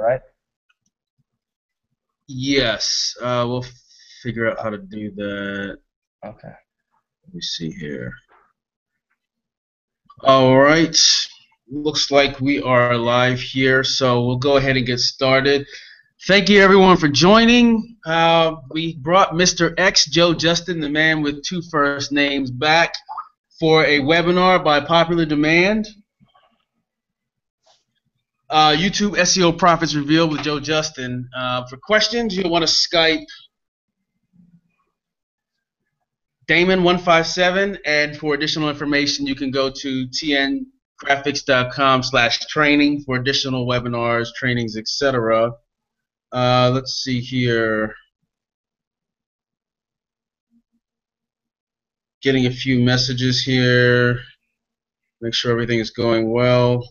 right? Yes, we'll figure out how to do that. Okay. Let me see here. All right. Looks like we are live here, so we'll go ahead and get started. Thank you, everyone, for joining. We brought Mr. X, Joe Justin, the man with two first names, back for a webinar by popular demand. YouTube SEO Profits Revealed with Joe Justin. For questions, you'll want to Skype Damon157, and for additional information, you can go to tngraphics.com/training for additional webinars, trainings, etc. Let's see here. Getting a few messages here. Make sure everything is going well.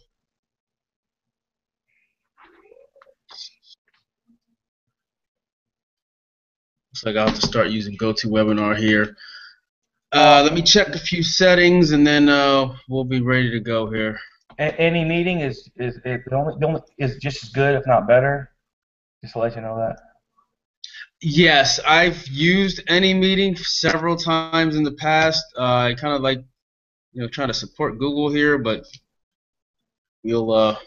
Looks like I'll have to start using GoToWebinar here. Let me check a few settings, and then we'll be ready to go here. Any meeting is just as good, if not better. Just to let you know that. Yes, I've used AnyMeeting several times in the past. I kind of like, trying to support Google here, but we'll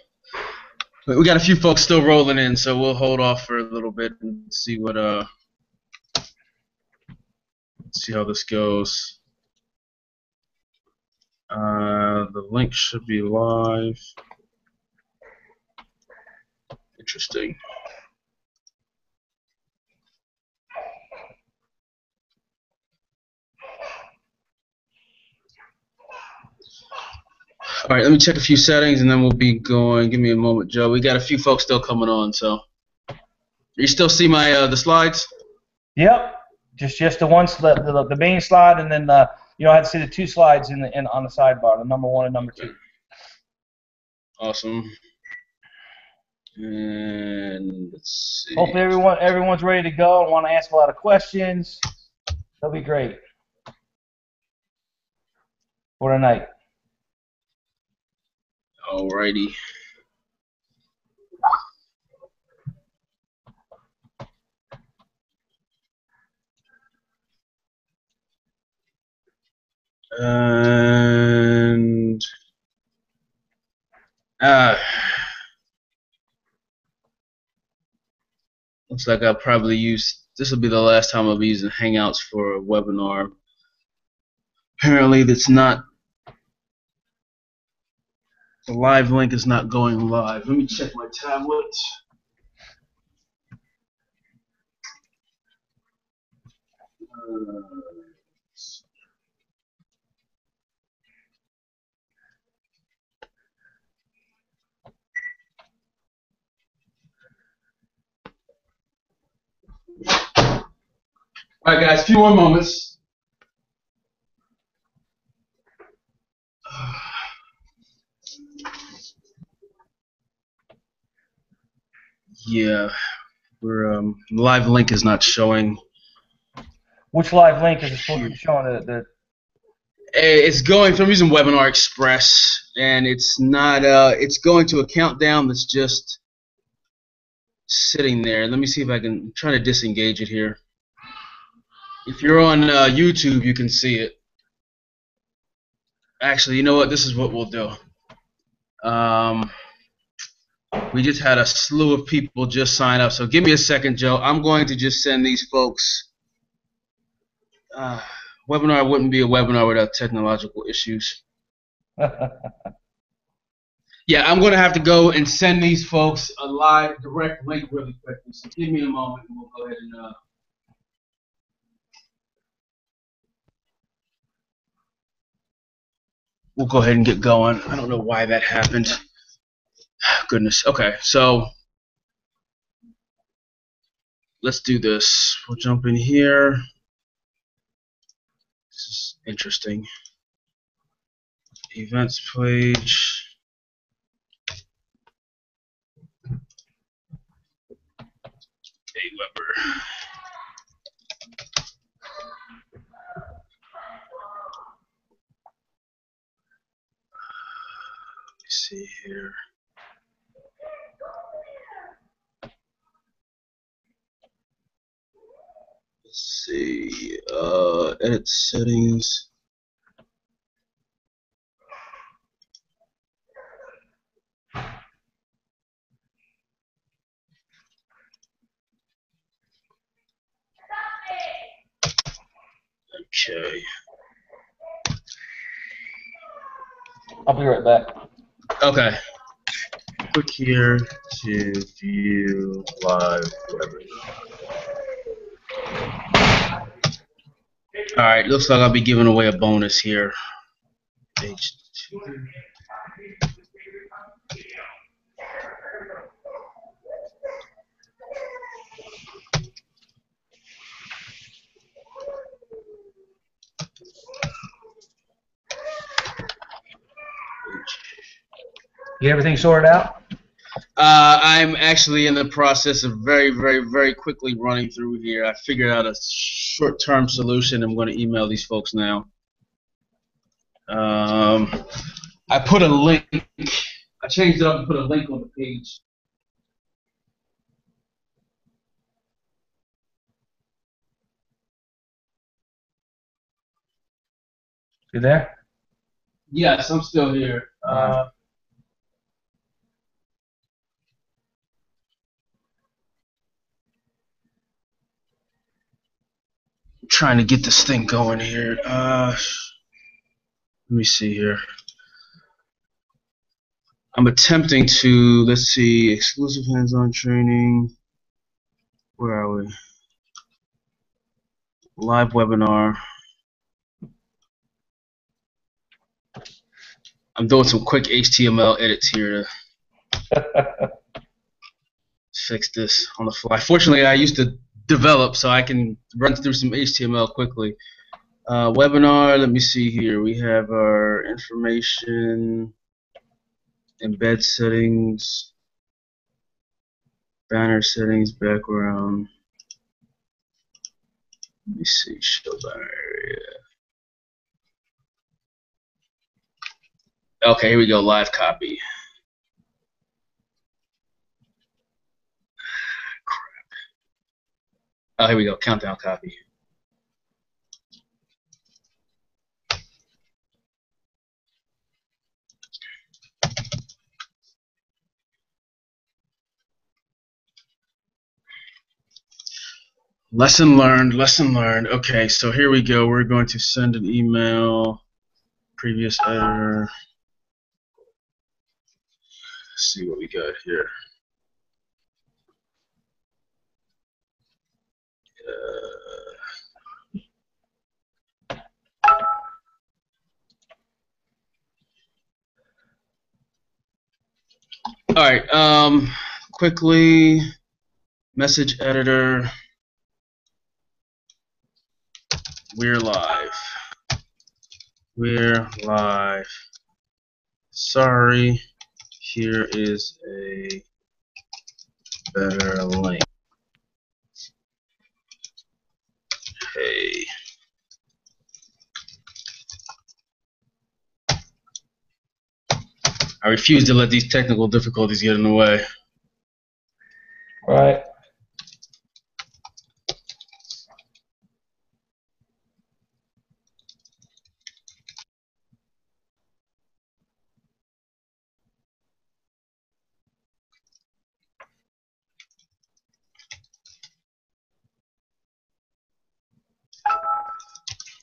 we got a few folks still rolling in, so we'll hold off for a little bit and see what see how this goes. The link should be live. Interesting. All right, let me check a few settings and then we'll be going. Give me a moment, Joe. We got a few folks still coming on, so you still see my the slides? Yep. Just the one the main slide, and then I had to see the two slides on the sidebar, the number 1 and number 2. Awesome. And let's see. Hopefully everyone's ready to go and want to ask a lot of questions. That'll be great for tonight. Alrighty. And looks like I'll probably this will be the last time I'll be using Hangouts for a webinar. Apparently the live link is not going live. Let me check my tablet. All right, guys, a few more moments. Yeah, we're live link is not showing. Which live link is it supposed to be showing? It's going. So I'm using Webinar Express, and it's not. It's going to a countdown that's just sitting there. Let me see if I can try to disengage it here. If you're on YouTube, you can see it. Actually, you know what? This is what we'll do. We just had a slew of people just sign up, so give me a second, Joe. I'm going to just send these folks. Webinar wouldn't be a webinar without technological issues. Yeah, I'm going to have to go and send these folks a live direct link really quickly. So give me a moment, and we'll go ahead and get going. I don't know why that happened. Goodness. Okay, so let's do this. We'll jump in here. This is interesting. Events page. Weber. Let me see here. Let's see. Edit settings. Okay. I'll be right back. Okay. Click here to view live webinar. All right, looks like I'll be giving away a bonus here. Page 2. Get everything sorted out? I'm actually in the process of very quickly running through here. I figured out a short-term solution. I'm going to email these folks now. I put a link. I changed it up and put a link on the page. You there? Yes, I'm still here. Trying to get this thing going here. Let me see here. I'm attempting to, let's see, exclusive hands-on training. Where are we? Live webinar. I'm doing some quick HTML edits here to fix this on the fly. Fortunately, I used to develop, so I can run through some HTML quickly. Webinar, let me see here. We have our information, embed settings, banner settings, background. Let me see, show banner area. Okay, here we go, live copy. Oh, here we go, countdown copy. Lesson learned, lesson learned. Okay, so here we go. We're going to send an email. Previous editor. Let's see what we got here. All right, quickly, message editor. We're live. We're live. Sorry, here is a better link. Hey. I refuse to let these technical difficulties get in the way. Right.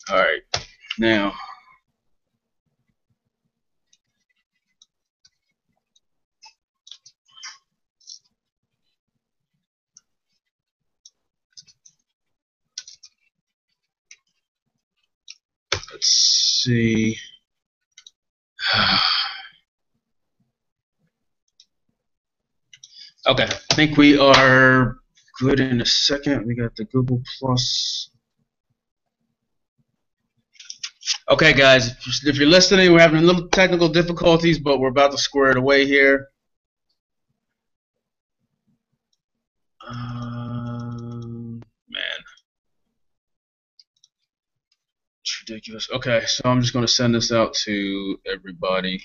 All right, now. Let's see. Okay, I think we are good in a second. We got the Google Plus. Okay, guys, if you're listening, we're having a little technical difficulties, but we're about to square it away here. Man, it's ridiculous. Okay, so I'm just going to send this out to everybody.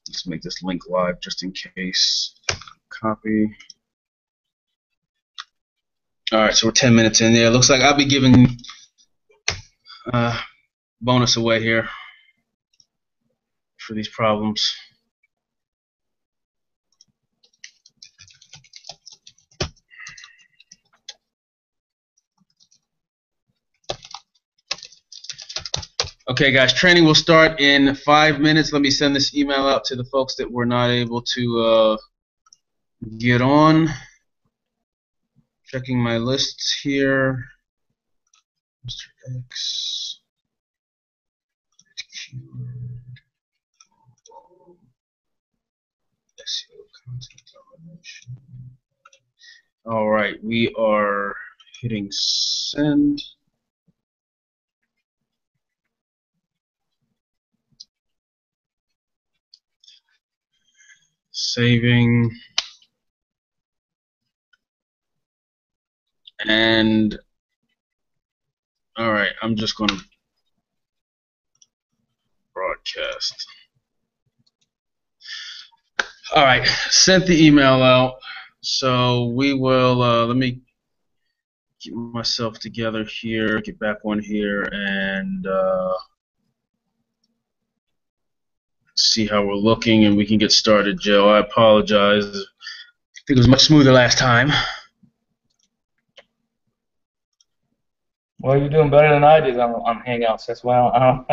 Let's make this link live just in case. Copy. All right, so we're 10 minutes in there. Looks like I'll be giving bonus away here for these problems. Okay, guys, training will start in 5 minutes. Let me send this email out to the folks that were not able to get on. Checking my lists here. Mr. X. SEO content domination. All right, we are hitting send. Saving. And all right, I'm just going to broadcast. All right, sent the email out. So we will, let me get myself together here, get back on here, and see how we're looking, and we can get started, Joe. I apologize. I think it was much smoother last time. Well, you're doing better than I did on Hangouts. That's why I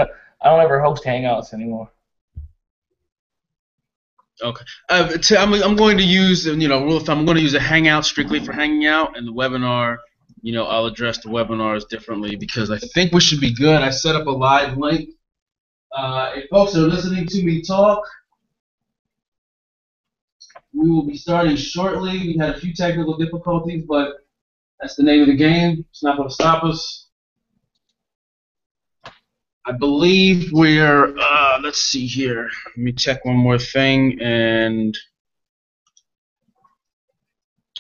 don't ever host Hangouts anymore. Okay. I'm going to use, rule of thumb, I'm going to use a Hangout strictly for hanging out, and the webinar, I'll address the webinars differently because I think we should be good. I set up a live link. If folks are listening to me talk, we will be starting shortly. We had a few technical difficulties, but that's the name of the game. It's not going to stop us. I believe we're, let's see here. Let me check one more thing, and,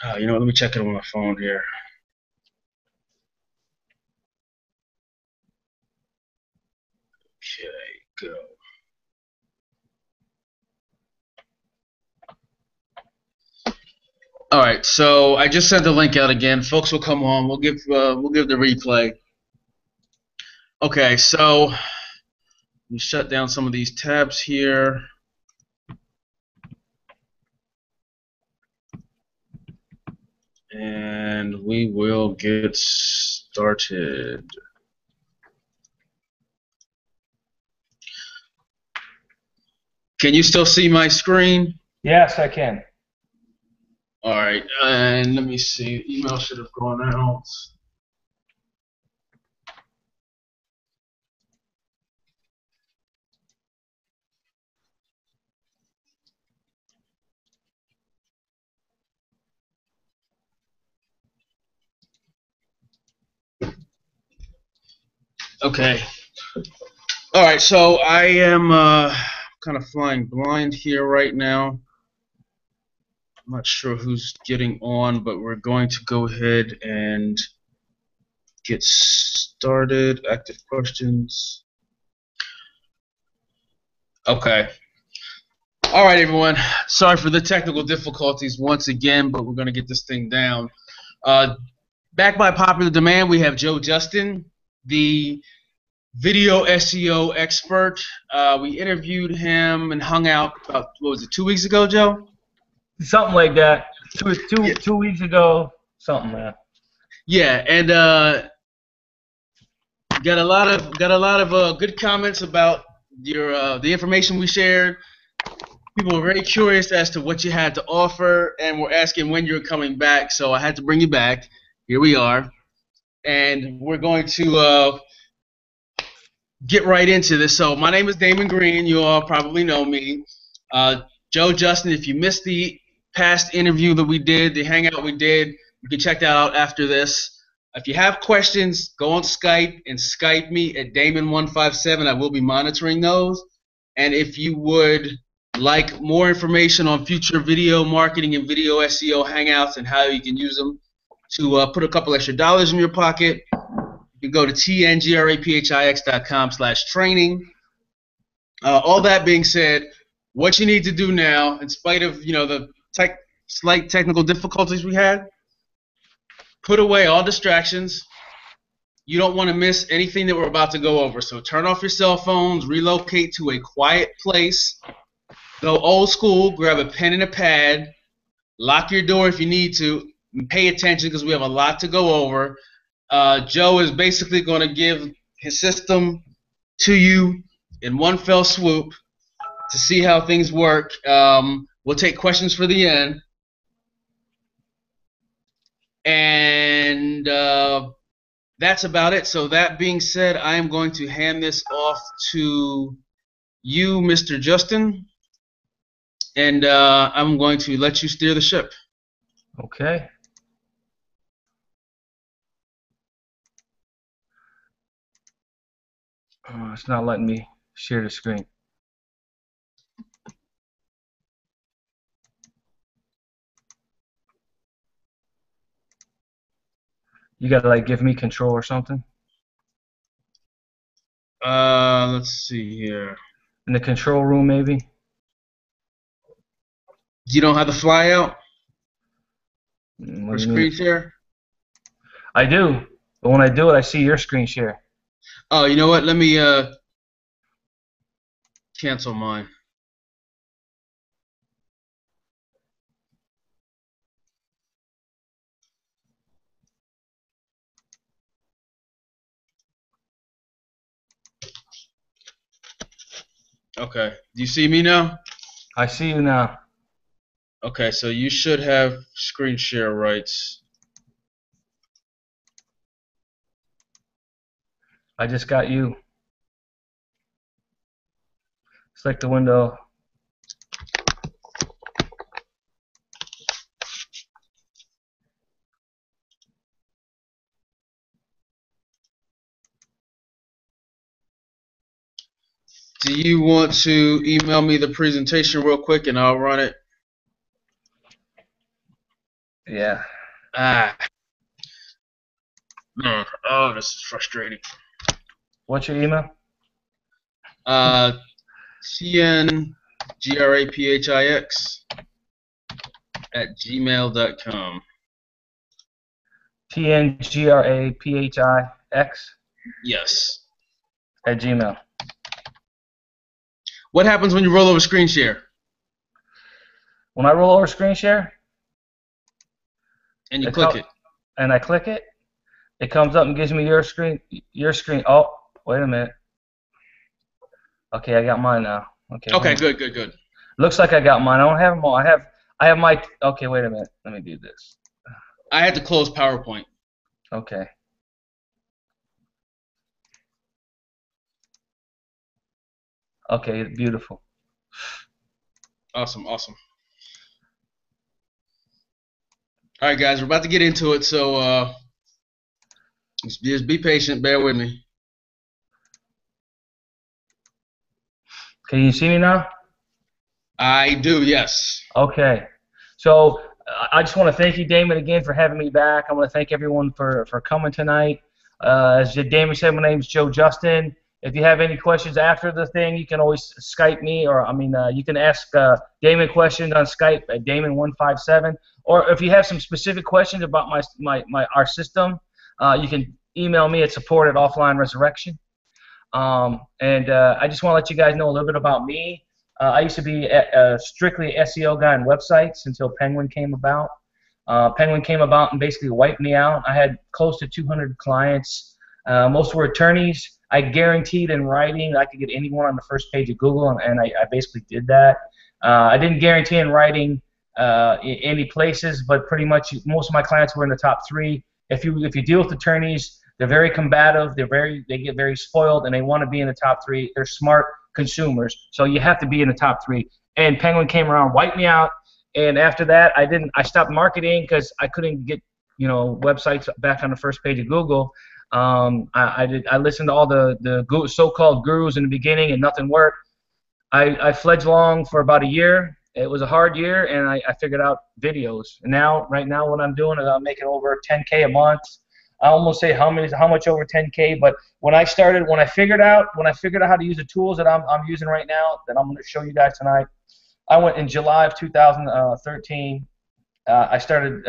let me check it on my phone here. Okay, go. All right, so I just sent the link out again. Folks will come on. We'll give the replay. Okay, so let me shut down some of these tabs here. And we will get started. Can you still see my screen? Yes, I can. All right, and let me see. The email should have gone out. Okay. All right, so I am kind of flying blind here right now. I'm not sure who's getting on, but we're going to go ahead and get started. Active questions. Okay. All right, everyone. Sorry for the technical difficulties once again, but we're going to get this thing down. Back by popular demand, we have Joe Justin, the video SEO expert. We interviewed him and hung out about, what was it, 2 weeks ago, Joe? Something like that. Two weeks ago, something like that. Yeah, and got a lot of good comments about your the information we shared. People were very curious as to what you had to offer, and were asking when you're coming back. So I had to bring you back. Here we are, and we're going to get right into this. So my name is Damon Green. You all probably know me. Joe Justin, if you missed the past interview that we did, the hangout we did, you can check that out after this. If you have questions, go on Skype and Skype me at Damon157. I will be monitoring those. And if you would like more information on future video marketing and video SEO hangouts and how you can use them to put a couple extra dollars in your pocket, you can go to tngrapphix.com/training. All that being said, what you need to do now, in spite of the slight technical difficulties we had, put away all distractions. You don't want to miss anything that we're about to go over. So turn off your cell phones, relocate to a quiet place, go old school, grab a pen and a pad, lock your door if you need to, and pay attention because we have a lot to go over. Joe is basically going to give his system to you in one fell swoop to see how things work. We'll take questions for the end. And that's about it. So that being said, I am going to hand this off to you, Mr. Justin, and I'm going to let you steer the ship. Okay. It's not letting me share the screen. You gotta like give me control or something. Let's see here. In the control room, maybe. You don't have the flyout What or do you mean? screen share? I do, but when I do it, I see your screen share. Oh, you know what? Let me cancel mine. Okay. Do you see me now? I see you now. Okay, so you should have screen share rights. I just got you. Select the window. Do you want to email me the presentation real quick and I'll run it? Yeah. Man, oh, this is frustrating. What's your email? TNGRAPHIX@gmail.com. TNGRAPHIX Yes. at Gmail. What happens when you roll over screen share? When I roll over screen share And you click it. and I click it, it comes up and gives me your screen. Your screen. Oh, wait a minute. Okay, I got mine now. Okay, good. Looks like I got mine. I don't have them all. I have my. Okay, wait a minute. Let me do this. I had to close PowerPoint. Okay. Okay, beautiful. Awesome. All right, guys, we're about to get into it, so just be patient. Bear with me. Can you see me now? I do, yes. Okay. So I just want to thank you, Damon, again for having me back. I want to thank everyone for coming tonight. As Damon said, my name is Joe Justin. If you have any questions after the thing, you can always Skype me, or you can ask Damon questions on Skype at Damon157. Or if you have some specific questions about our system, you can email me at support@offlineresurrection. I just want to let you guys know a little bit about me. I used to be strictly SEO guy on websites until Penguin came about. Penguin came about and basically wiped me out. I had close to 200 clients. Most were attorneys. I guaranteed in writing I could get anyone on the first page of Google, and I basically did that. I didn't guarantee in writing any places, but pretty much most of my clients were in the top 3. If you deal with attorneys, they're very combative. They get very spoiled, and they want to be in the top 3. They're smart consumers, so you have to be in the top 3. And Penguin came around, wiped me out, and after that, I stopped marketing because I couldn't get websites back on the first page of Google. I listened to all the so-called gurus in the beginning, and nothing worked. I fledged along for about a year. It was a hard year, and I figured out videos. And right now, what I'm doing is I'm making over 10K a month. I almost say how much over 10K, but when I figured out how to use the tools that I'm using right now, that I'm going to show you guys tonight. I went in July of 2013. I started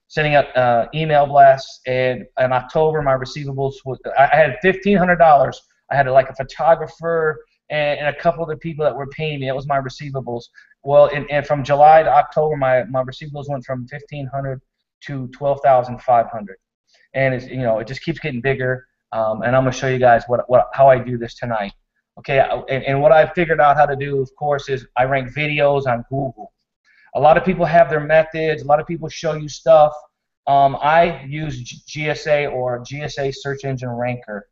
sending out email blasts. And in October, my receivables was, I had $1,500. I had like a photographer and a couple of the people that were paying me. It was my receivables. Well, and from July to October, my receivables went from 1,500 to 12,500, and it's, it just keeps getting bigger. And I'm gonna show you guys how I do this tonight. Okay, and what I figured out how to do, of course, is I rank videos on Google. A lot of people have their methods. A lot of people show you stuff. I use GSA or GSA Search Engine Ranker.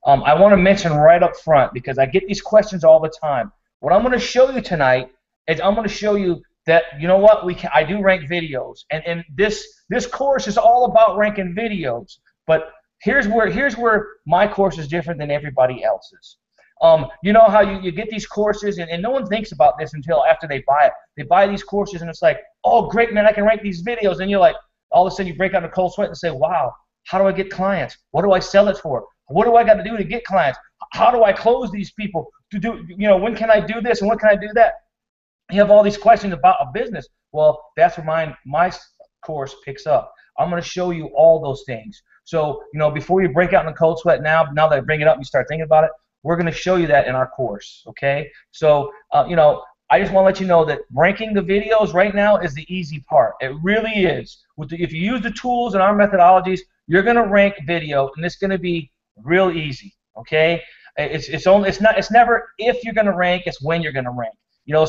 I want to mention right up front, because I get these questions all the time. What I'm going to show you tonight is I'm going to show you that, you know what, I do rank videos, and this course is all about ranking videos. But here's where my course is different than everybody else's. You know how you get these courses, and no one thinks about this until after they buy it. They buy these courses, and it's like, oh, great, man, I can rank these videos. And you're like, all of a sudden you break out in a cold sweat and say, wow, how do I get clients? What do I sell it for? What do I got to do to get clients? How do I close these people? When can I do this and when can I do that? You have all these questions about a business. Well, that's where my course picks up. I'm going to show you all those things. So, before you break out in a cold sweat now that I bring it up and you start thinking about it, we're going to show you that in our course, okay? So, I just want to let you know that ranking the videos right now is the easy part. It really is. If you use the tools and our methodologies, you're going to rank video, and it's going to be real easy, okay? It's never if you're going to rank, it's when you're going to rank.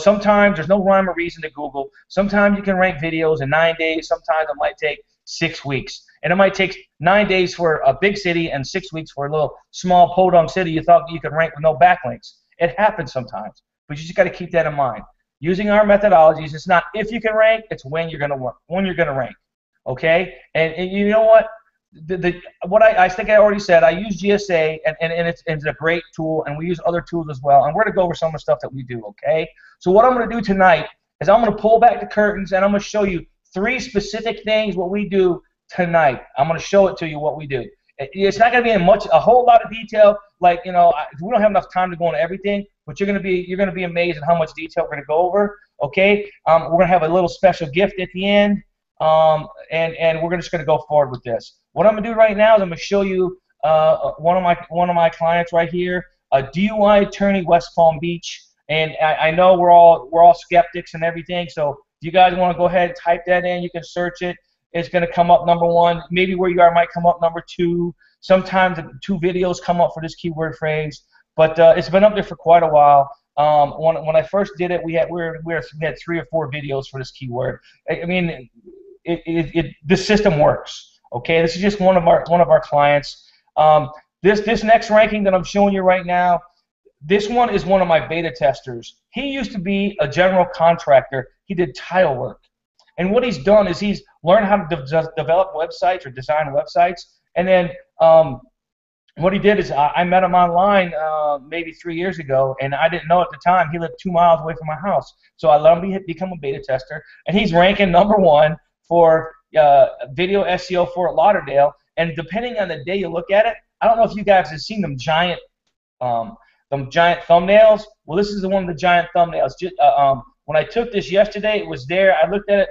Sometimes there's no rhyme or reason to Google. Sometimes you can rank videos in 9 days. Sometimes it might take 6 weeks. And it might take 9 days for a big city and 6 weeks for a little small podunk city you thought you could rank with no backlinks. It happens sometimes. But you just got to keep that in mind. Using our methodologies, it's not if you can rank, it's when you're going to rank. Okay? And you know what? I think I already said, I use GSA, and it's a great tool, and we use other tools as well. And we're going to go over some of the stuff that we do, okay? So what I'm going to do tonight is I'm going to pull back the curtains, and I'm going to show you 3 specific things what we do tonight. I'm going to show it to you what we do. It's not going to be in a whole lot of detail. Like, we don't have enough time to go into everything, but you're going to be amazed at how much detail we're going to go over. Okay? We're going to have a little special gift at the end, and we're just going to go forward with this. What I'm going to do right now is I'm going to show you one of my clients right here, a DUI attorney, West Palm Beach, and I know we're all skeptics and everything. So if you guys want to go ahead and type that in, you can search it. It's going to come up number 1. Maybe where you are might come up number 2. Sometimes 2 videos come up for this keyword phrase, but it's been up there for quite a while. When I first did it, we had 3 or 4 videos for this keyword. I mean, the system works. Okay, this is just one of our clients. This next ranking that I'm showing you right now, this one is one of my beta testers. He used to be a general contractor. He did tile work. And what he's done is he's learned how to develop websites or design websites. And then what he did is I met him online maybe 3 years ago, and I didn't know at the time he lived 2 miles away from my house. So I let him become a beta tester, and he's ranking number 1 for video SEO Fort Lauderdale. And depending on the day you look at it, I don't know if you guys have seen them giant thumbnails. Well, this is the one of the giant thumbnails. When I took this yesterday, it was there. I looked at it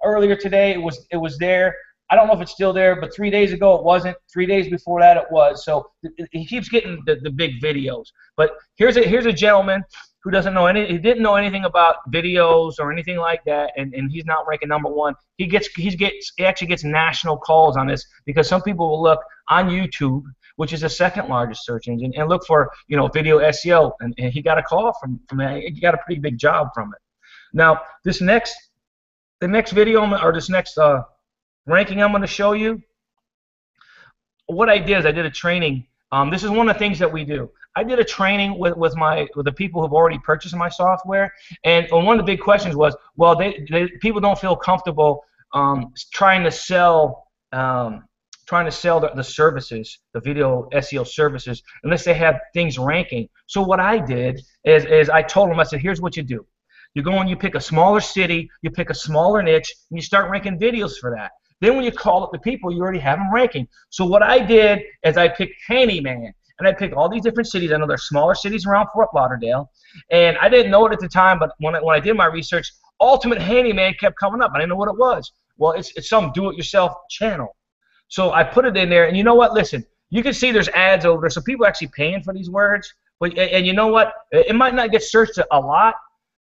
earlier today. It was there. I don't know if it's still there, but 3 days ago it wasn't. 3 days before that it was. So he keeps getting the big videos. But here's a gentleman who doesn't know he didn't know anything about videos or anything like that, and he's not ranking number 1. He actually gets national calls on this, because some people will look on YouTube, which is the 2nd largest search engine, and look for video SEO, and he got a call from that. He got a pretty big job from it. Now the next video, or this next ranking I'm going to show you, what I did is I did a training. This is one of the things that we do. I did a training with the people who've already purchased my software, and one of the big questions was, well, people don't feel comfortable trying to sell the services, the video SEO services, unless they have things ranking. So what I did is I told them, I said, here's what you do. You go and you pick a smaller city, you pick a smaller niche, and you start ranking videos for that. Then when you call up the people, you already have them ranking. So what I did is I picked Handyman, and I picked all these different cities. I know there's smaller cities around Fort Lauderdale, and I didn't know it at the time, but when I did my research, Ultimate Handyman kept coming up. I didn't know what it was. Well, it's some do-it-yourself channel. So I put it in there, and you know what? Listen, you can see there's ads over there, so people are actually paying for these words. But and you know what? It might not get searched a lot.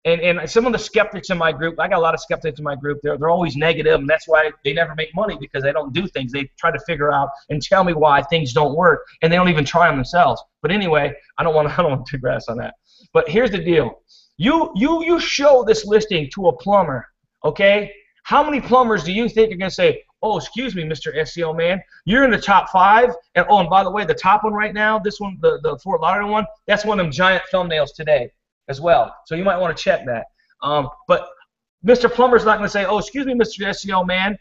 And some of the skeptics in my group, I got a lot of skeptics in my group. They're always negative, and that's why they never make money, because they don't do things. They try to figure out and tell me why things don't work, and they don't even try them themselves. But anyway, I don't want to digress on that. But here's the deal: you show this listing to a plumber, okay? How many plumbers do you think are going to say, "Oh, excuse me, Mr. SEO man, you're in the top 5, and oh, and by the way, the top one right now, this one, the Fort Lauderdale one, that's one of them giant thumbnails today as well." So you might want to check that. But Mr. Plumber's not going to say, "Oh, excuse me, Mr. SEO man."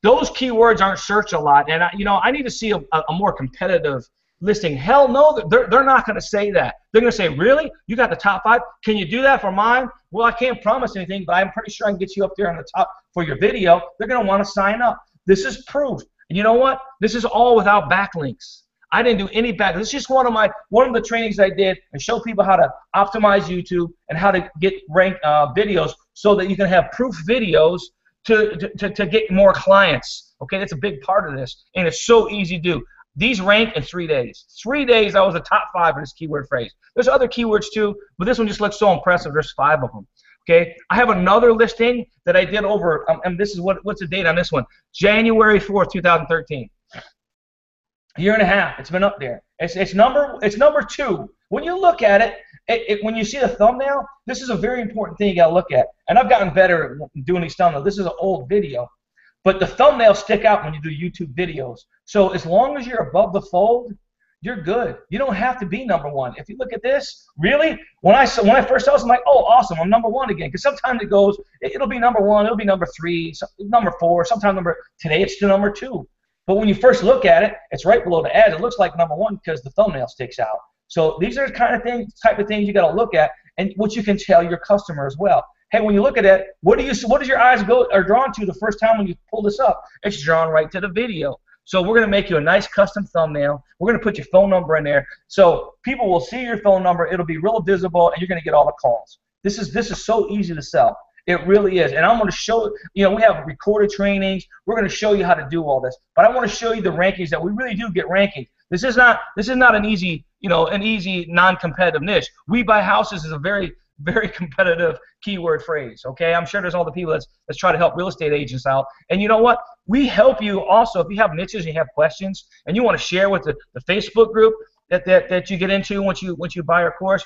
Those keywords aren't searched a lot, and I need to see a more competitive listing. Hell no, they're not going to say that. They're going to say, "Really? You got the top 5? Can you do that for mine?" Well, I can't promise anything, but I'm pretty sure I can get you up there on the top for your video. They're going to want to sign up. This is proof. And you know what? This is all without backlinks. I didn't do any back. This is just one of the trainings I did, and show people how to optimize YouTube and how to get ranked videos so that you can have proof videos to get more clients. Okay, that's a big part of this, and it's so easy to do. These rank in 3 days. 3 days, I was a top 5 in this keyword phrase. There's other keywords too, but this one just looks so impressive. There's 5 of them. Okay, I have another listing that I did over, and this is what's the date on this one? January 4th, 2013. Year and a half. It's been up there. It's number 2. When you look at it, when you see the thumbnail, this is a very important thing you got to look at. And I've gotten better at doing these thumbnails. This is an old video, but the thumbnails stick out when you do YouTube videos. So as long as you're above the fold, you're good. You don't have to be number 1. If you look at this, really, when I first saw this, I'm like, oh, awesome, I'm number 1 again. Because sometimes it goes, it'll be number 1, it'll be number 3, number 4, sometimes today it's still number 2. But when you first look at it, it's right below the ads. It looks like number 1 because the thumbnail sticks out. So these are the type of things you got to look at, and what you can tell your customer as well. Hey, when you look at it, what does your eyes are drawn to the first time when you pull this up? It's drawn right to the video. So we're going to make you a nice custom thumbnail. We're going to put your phone number in there, so people will see your phone number. It'll be real visible, and you're going to get all the calls. This is so easy to sell. It really is. And I'm going to show, we have recorded trainings. We're going to show you how to do all this. But I want to show you the rankings that we really do get rankings. This is not an easy, non-competitive niche. We buy houses is a very, very competitive keyword phrase. Okay, I'm sure there's all the people that's try to help real estate agents out. And you know what? We help you also if you have niches and you have questions and you want to share with the Facebook group that you get into once you buy our course.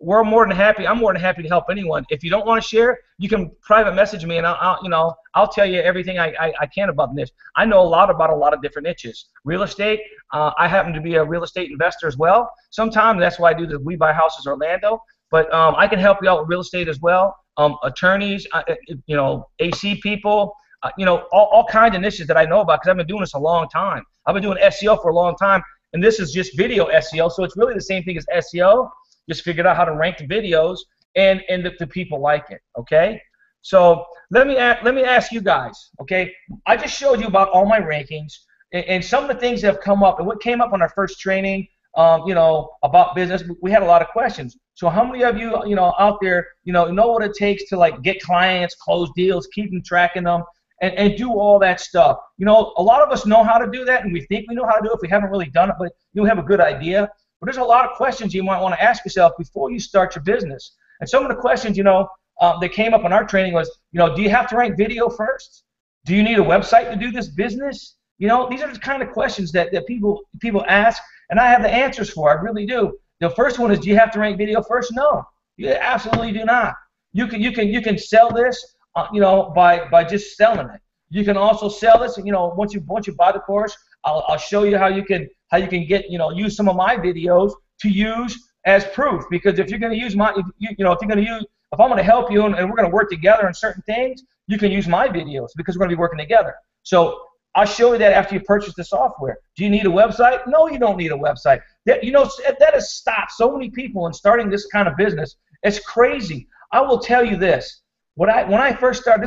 I'm more than happy to help anyone. If you don't want to share, you can private message me, and I'll tell you everything I can about this. I know a lot about a lot of different niches. Real estate, I happen to be a real estate investor as well. Sometimes that's why I do the We Buy Houses Orlando. But I can help you out with real estate as well. Attorneys, AC people, all kinds of niches that I know about because I've been doing this a long time. I've been doing SEO for a long time, and this is just video SEO, so it's really the same thing as SEO. Just figured out how to rank the videos, and the people like it. Okay, so let me ask you guys. Okay, I just showed you about all my rankings and some of the things that have come up and what came up on our first training. About business, we had a lot of questions. So how many of you, out there, know what it takes to get clients, close deals, keep them, tracking them, and do all that stuff? A lot of us know how to do that, and we think we know how to do it if we haven't really done it, but you have a good idea. But there's a lot of questions you might want to ask yourself before you start your business. And some of the questions, that came up in our training was, do you have to rank video first? Do you need a website to do this business? These are the kind of questions that people ask, and I have the answers for. I really do. The first one is, do you have to rank video first? No, you absolutely do not. You can sell this, by just selling it. You can also sell this, once you buy the course, I'll show you how you can get, use some of my videos to use as proof. Because if you're going to use if I'm going to help you and we're going to work together on certain things, you can use my videos because we're going to be working together. So I'll show you that after you purchase the software. Do you need a website? No, you don't need a website. That has stopped so many people in starting this kind of business. It's crazy. I will tell you this. When I first started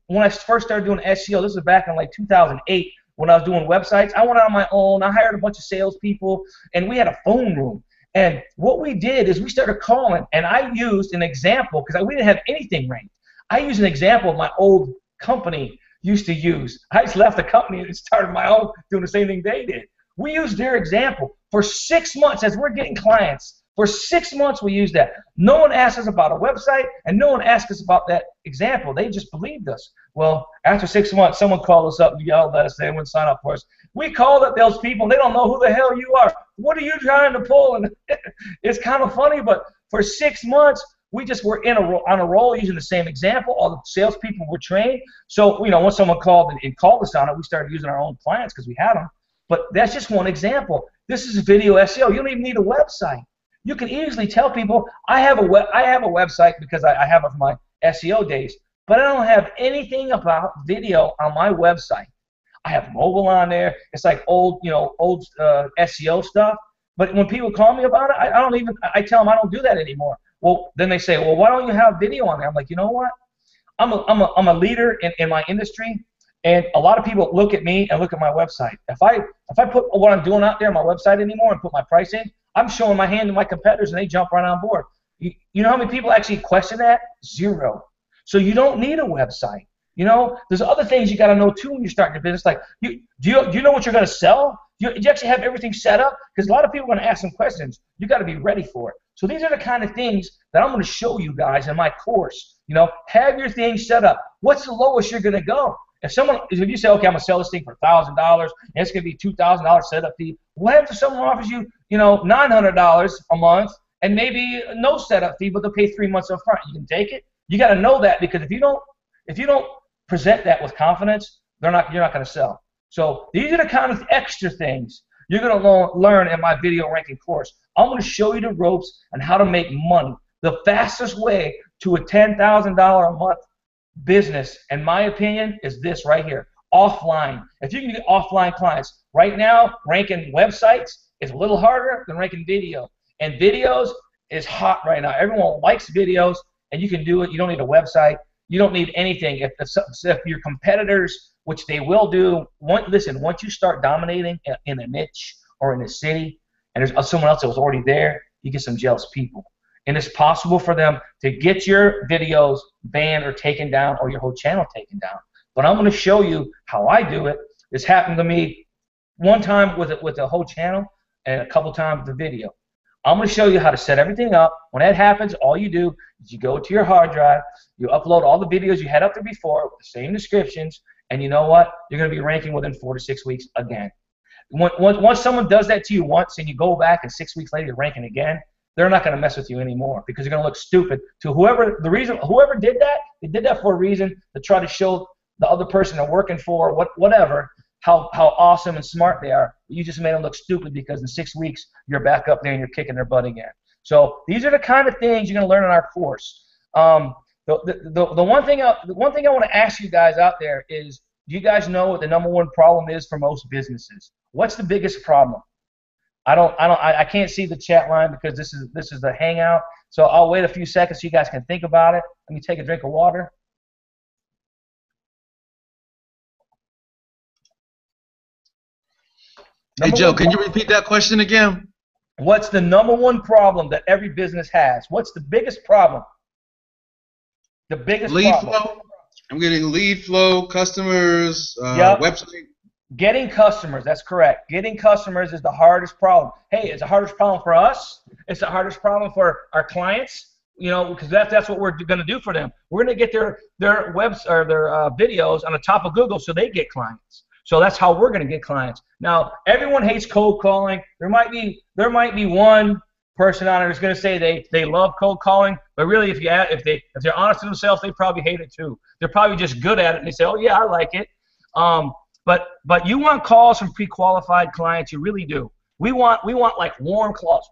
doing SEO, this was back in 2008 when I was doing websites. I went out on my own. I hired a bunch of salespeople, and we had a phone room. And what we did is we started calling, and I used an example because we didn't have anything ranked. I used an example of my old company used to use. I just left the company and started my own, doing the same thing they did. We used their example for 6 months as we're getting clients. For 6 months we used that. No one asked us about a website, and no one asked us about that example. They just believed us. Well, after 6 months, someone called us up and yelled at us. They wouldn't sign up for us. We called up those people, and they don't know who the hell you are. What are you trying to pull? And it's kind of funny, but for 6 months, we just were on a roll using the same example. All the salespeople were trained. So, you know, once someone called and called us on it, we started using our own clients because we had them. But that's just one example. This is video SEO. You don't even need a website. You can easily tell people, I have a website because I have it for my SEO days, but I don't have anything about video on my website. I have mobile on there. It's like old SEO stuff. But when people call me about it, I tell them I don't do that anymore. Well, then they say, well, why don't you have video on there? I'm like, you know what? I'm a leader in my industry, and a lot of people look at me and look at my website. If I put what I'm doing out there on my website anymore and put my price in, I'm showing my hand to my competitors, and they jump right on board. You know how many people actually question that? 0. So you don't need a website. You know, there's other things you got to know too when you're starting your business. Like, do you know what you're going to sell? Do you actually have everything set up? Because a lot of people are going to ask some questions. You got to be ready for it. So these are the kind of things that I'm going to show you guys in my course. You know, have your thing set up. What's the lowest you're going to go? If you say, okay, I'm going to sell this thing for $1,000, and it's going to be $2,000 setup fee, what if someone offers you, $900 a month and maybe no setup fee, but they'll pay 3 months up front? You can take it. You got to know that, because if you don't present that with confidence, you're not going to sell. So these are the kind of extra things you're going to learn in my video ranking course. I'm going to show you the ropes on how to make money. The fastest way to a $10,000 a month business, in my opinion, is this right here. Offline. If you can get offline clients. Right now, ranking websites is a little harder than ranking video. And videos is hot right now. Everyone likes videos, and you can do it. You don't need a website. You don't need anything. If your competitors, which they will do, once you start dominating in a niche or in a city, and there's someone else that was already there, you get some jealous people. And it's possible for them to get your videos banned or taken down, or your whole channel taken down. But I'm going to show you how I do it. This happened to me one time with the whole channel, and a couple times with the video. I'm going to show you how to set everything up. When that happens, all you do is you go to your hard drive, you upload all the videos you had up there before with the same descriptions, and you know what? You're going to be ranking within 4 to 6 weeks again. Once someone does that to you once, and you go back and 6 weeks later you're ranking again, they're not going to mess with you anymore, because you're going to look stupid to whoever did that. They did that for a reason, to try to show the other person they're working for, whatever, how awesome and smart they are. You just made them look stupid, because in 6 weeks you're back up there and you're kicking their butt again. So these are the kind of things you're going to learn in our course. The one thing I want to ask you guys out there is, do you guys know what the #1 problem is for most businesses? What's the biggest problem? I can't see the chat line because this is the Hangout. So I'll wait a few seconds so you guys can think about it. Let me take a drink of water. Hey, Joe, can you repeat that question again? What's the #1 problem that every business has? What's the biggest problem? The biggest lead problem. Flow. I'm getting lead flow, customers, Yep. website. Getting customers, that's correct. Getting customers is the hardest problem. Hey, it's the hardest problem for us. It's the hardest problem for our clients, because that's what we're going to do for them. We're going to get their webs or their videos on the top of Google so they get clients. So that's how we're going to get clients. Now, everyone hates cold calling. There might be one person on it who's going to say they love cold calling, but really, if they're honest to themselves, they probably hate it too. They're probably just good at it, and they say, oh yeah, I like it. But you want calls from pre-qualified clients. You really do. We want like warm calls.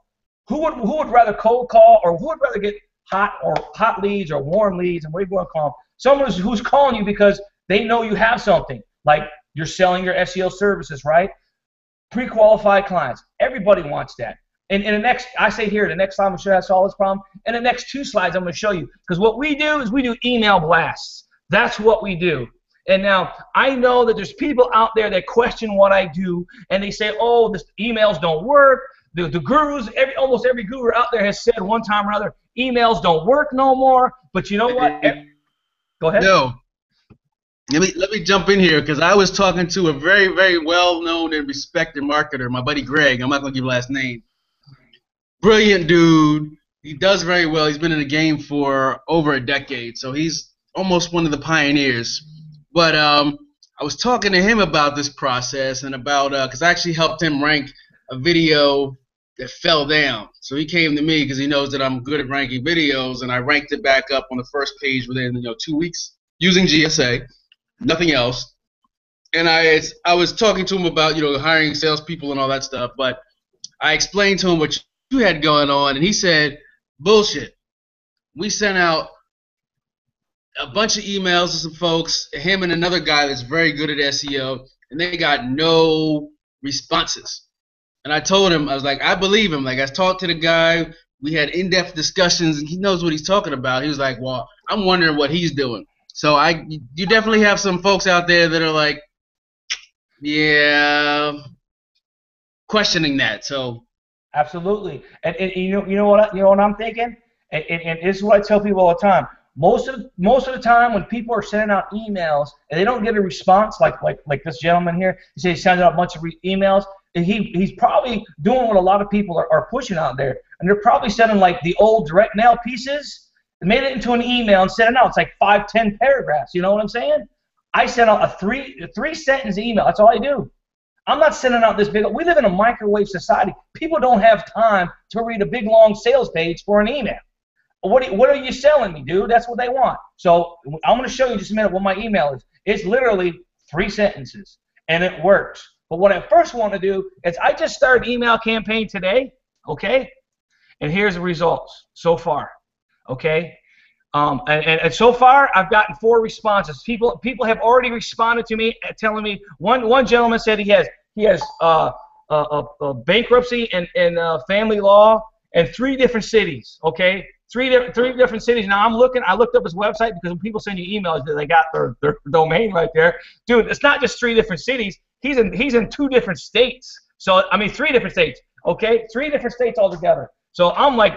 Who would rather cold call, or who would rather get hot leads or warm leads, and what do you want to call them? Someone who's calling you because they know you have something, like you're selling your SEO services, right? Pre-qualified clients. Everybody wants that. And in the next, I say here, the next time I'm sure I solve this problem. In the next 2 slides, I'm going to show you, because what we do is we do email blasts. That's what we do. And now I know that there's people out there that question what I do, and they say, oh, the emails don't work. The gurus, almost every guru out there has said one time or other, emails don't work no more. But you know what? Go ahead. No. Let me jump in here because I was talking to a very, very well-known and respected marketer, my buddy Greg. I'm not gonna give last name. Brilliant dude. He does very well. He's been in the game for over a decade, so he's almost one of the pioneers. But I was talking to him about this process and about because I actually helped him rank a video that fell down. So he came to me because he knows that I'm good at ranking videos, and I ranked it back up on the first page within 2 weeks using GSA, nothing else. And I was talking to him about hiring salespeople and all that stuff, but I explained to him what you had going on, and he said, bullshit. We sent out a bunch of emails to some folks, him and another guy that's very good at SEO, and they got no responses. And I told him, I was like, I believe him. Like, I talked to the guy. We had in-depth discussions, and he knows what he's talking about. He was like, well, I'm wondering what he's doing. So you definitely have some folks out there that are like, yeah, questioning that. So Absolutely. And you know what I'm thinking? And this is what I tell people all the time. Most of the time when people are sending out emails and they don't get a response like this gentleman here, he says he sends out a bunch of emails, and he's probably doing what a lot of people are pushing out there. And they're probably sending like the old direct mail pieces and made it into an email and sent it out. It's like 5-10 paragraphs. You know what I'm saying? I sent out a three sentence email. That's all I do. I'm not sending out this big. We live in a microwave society. People don't have time to read a big long sales page for an email. What are you selling me, dude? That's what they want. So I'm going to show you in just a minute what my email is. It's literally 3 sentences, and it works. But what I first want to do is I just started an email campaign today, okay? And here's the results so far, okay? And so far, I've gotten 4 responses. People have already responded to me, telling me. One gentleman said he has bankruptcy and family law in 3 different cities. Okay, three different cities. Now I looked up his website because when people send you emails, they got their domain right there. Dude, it's not just 3 different cities. He's in 2 different states. So I mean 3 different states. Okay, 3 different states altogether. So I'm like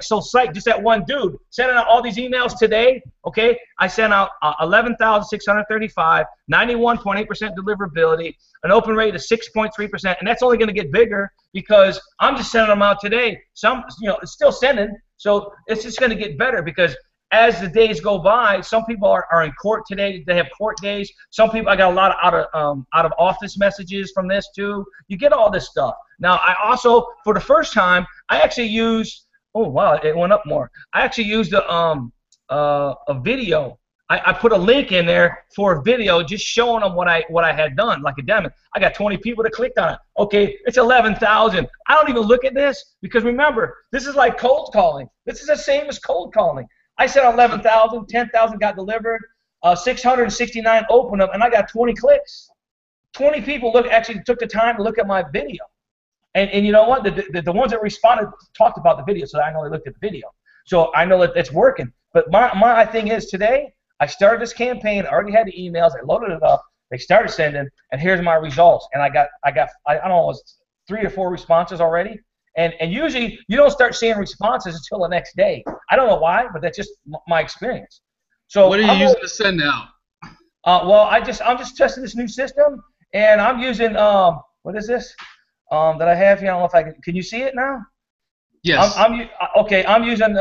so psyched. Just that one dude sending out all these emails today. Okay, I sent out 11,635, 91.8% deliverability, an open rate of 6.3%, and that's only going to get bigger because I'm just sending them out today. Some, it's still sending, so it's just going to get better because as the days go by, some people are in court today. They have court days. Some people, I got a lot of out of office messages from this too. You get all this stuff. Now, I also, for the first time, I actually used. Oh wow, it went up more. I actually used a video. I put a link in there for a video just showing them what I had done, like a demo. I got 20 people that clicked on it. Okay, it's 11,000. I don't even look at this because remember, this is like cold calling. This is the same as cold calling. I said 11,000, 10,000 got delivered, 669 opened them, and I got 20 clicks. 20 people actually took the time to look at my video. And you know what? The ones that responded talked about the video, so I know they looked at the video. So I know that it's working. But my thing is today, I started this campaign, I already had the emails, I loaded it up, they started sending, and here's my results. And I don't know, it was 3 or 4 responses already. And usually you don't start seeing responses until the next day. I don't know why, but that's just my experience. So what are you using to send out? Well, I'm just testing this new system, and I'm using what is this that I have here? I don't know if I can you see it now? Yes. I'm using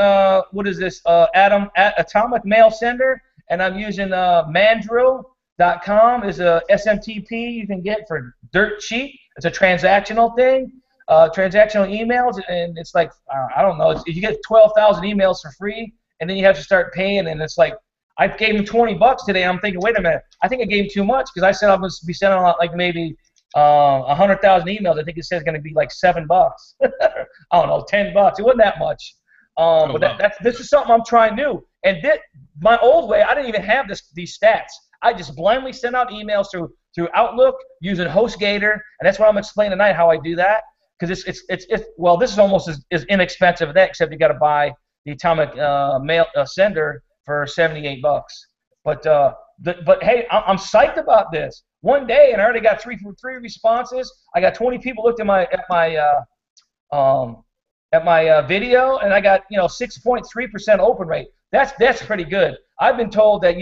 what is this? Atomic Mail Sender, and I'm using Mandrill.com is a SMTP you can get for dirt cheap. It's a transactional thing. Transactional emails, and it's like I don't know. You get 12,000 emails for free, and then you have to start paying, and it's like I gave him $20 today. I'm thinking, wait a minute, I think I gave him too much because I said I'm going to be sending out like maybe 100,000 emails. I think it says going to be like $7. I don't know, $10. It wasn't that much. This is something I'm trying new. And my old way, I didn't even have these stats. I just blindly sent out emails through Outlook using HostGator, and that's what I'm explaining tonight how I do that. Because well, this is almost as inexpensive as that, except you got to buy the Atomic Mail Sender for $78. But hey, I'm psyched about this. One day, and I already got three responses. I got 20 people looked at my video, and I got 6.3% open rate. That's pretty good. I've been told that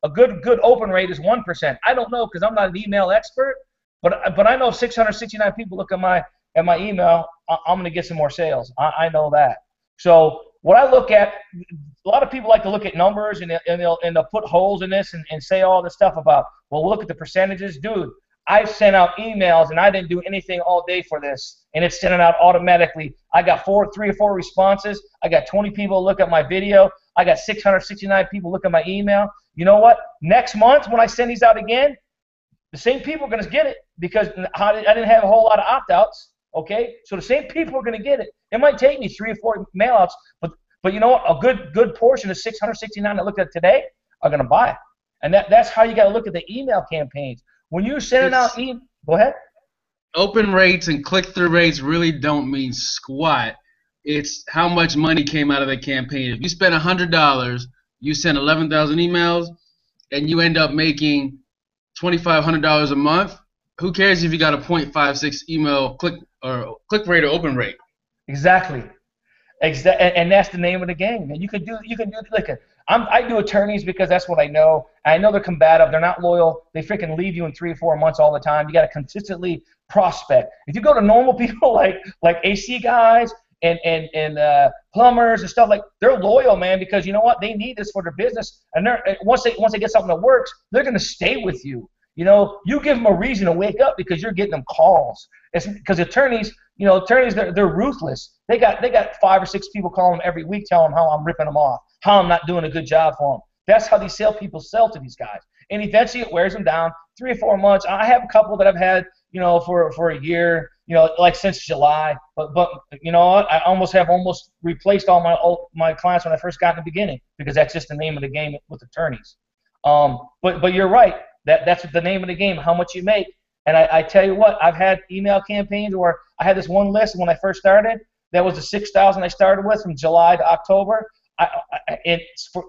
a good open rate is 1%. I don't know because I'm not an email expert, but I know if 669 people look at my email, I'm going to get some more sales. I know that. So what I look at, a lot of people like to look at numbers and they'll put holes in this and say all this stuff about, well, look at the percentages. Dude, I've sent out emails and I didn't do anything all day for this, and it's sending out automatically. I got 3 or 4 responses. I got 20 people look at my video. I got 669 people look at my email. You know what? Next month when I send these out again, the same people are going to get it because I didn't have a whole lot of opt-outs. Okay, so the same people are going to get it. It might take me 3 or 4 mailouts, but you know what? A good portion of 669 that looked at today are going to buy it. And that's how you got to look at the email campaigns. When you're sending out go ahead. Open rates and click-through rates really don't mean squat. It's how much money came out of the campaign. If you spend $100, you send 11,000 emails, and you end up making $2,500 a month. Who cares if you got a 0.56 email click rate or open rate? Exactly. And that's the name of the game. And you can do like I do attorneys because that's what I know. I know they're combative. They're not loyal. They freaking leave you in 3 or 4 months all the time. You got to consistently prospect. If you go to normal people like AC guys and plumbers and stuff, like, they're loyal, man, because you know what? They need this for their business. And once they get something that works, they're going to stay with you. You know, you give them a reason to wake up because you're getting them calls. It's because attorneys, they're ruthless. They got 5 or 6 people calling them every week telling them how I'm ripping them off, how I'm not doing a good job for them. That's how these salespeople sell to these guys. And eventually it wears them down. 3 or 4 months. I have a couple that I've had, for a year, like since July. But you know what? I almost replaced all my clients when I first got in the beginning because that's just the name of the game with attorneys. But you're right. That's the name of the game, how much you make. And I tell you what, I've had email campaigns where I had this one list when I first started. That was the 6,000 I started with from July to October.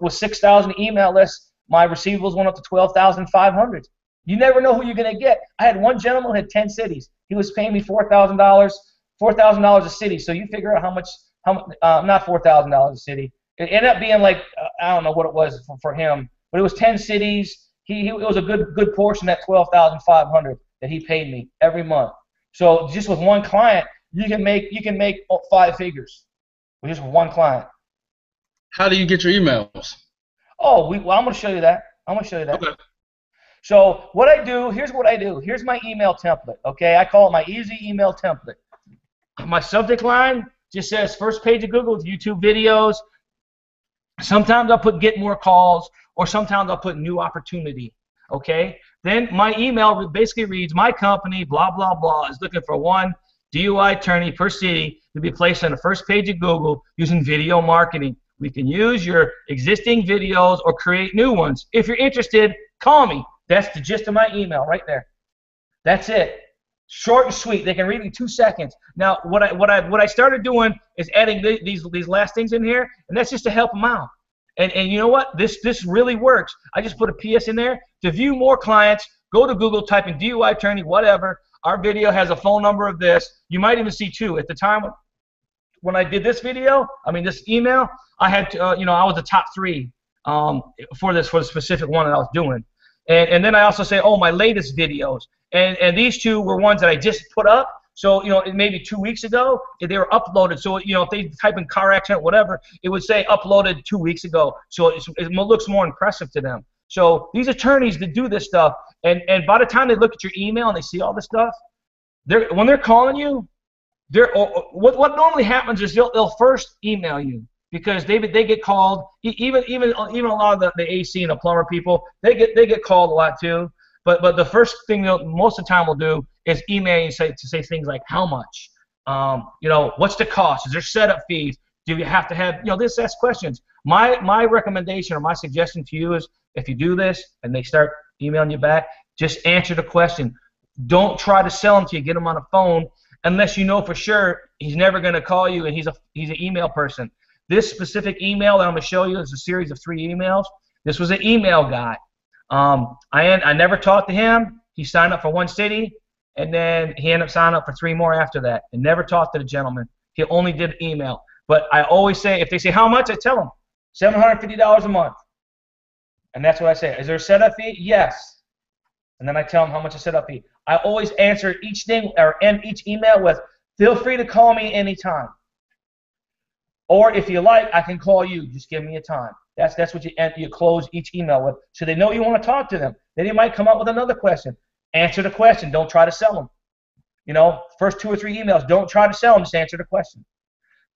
With 6,000 email lists, my receivables went up to 12,500. You never know who you're going to get. I had one gentleman who had 10 cities. He was paying me $4,000 a city. So you figure out how much not $4,000 a city. It ended up being like, I don't know what it was for him, but it was 10 cities. It was a good portion of that 12,500 that he paid me every month. So just with one client, you can make 5 figures with just one client. How do you get your emails? Oh, I'm going to show you that. Okay. So what I do, here's what I do. Here's my email template. Okay, I call it my easy email template. My subject line just says first page of Google with YouTube videos. Sometimes I'll put get more calls, or sometimes I'll put new opportunity. Okay. Then my email basically reads, my company, blah blah blah, is looking for one DUI attorney per city to be placed on the first page of Google using video marketing. We can use your existing videos or create new ones. If you're interested, call me. That's the gist of my email right there. That's it. Short and sweet. They can read in 2 seconds. Now, what I started doing is adding these last things in here, and that's just to help them out. And you know what? This really works. I just put a PS in there. To view more clients, go to Google, type in DUI attorney, whatever. Our video has a phone number of this. You might even see 2. At the time when I did this this email, I had I was the top 3 for the specific one that I was doing. And then I also say, my latest videos. And these 2 were ones that I just put up. So, maybe 2 weeks ago, they were uploaded. So, if they type in car accident, whatever, it would say uploaded 2 weeks ago. So it looks more impressive to them. So these attorneys that do this stuff, and by the time they look at your email and they see all this stuff, when they're calling you, what normally happens is they'll first email you. Because they get called, even a lot of the AC and the plumber people, they get called a lot too. But the first thing most of the time we'll do is email you to say things like how much, what's the cost? Is there setup fees? Do you have to have this? Ask questions. My recommendation or my suggestion to you is if you do this and they start emailing you back, just answer the question. Don't try to sell them till you get them on the phone unless you know for sure he's never going to call you and he's an email person. This specific email that I'm going to show you is a series of 3 emails. This was an email guy. I never talked to him. He signed up for 1 city, and then he ended up signing up for 3 more after that, and never talked to the gentleman. He only did email. But I always say, if they say how much, I tell them $750 a month. And that's what I say. Is there a setup fee? Yes. And then I tell them how much a setup fee. I always answer each thing or end each email with, feel free to call me anytime. Or if you like, I can call you. Just give me a time. That's what you close each email with, so they know you want to talk to them. Then you might come up with another question. Answer the question. Don't try to sell them. You know, first 2 or 3 emails, don't try to sell them. Just answer the question.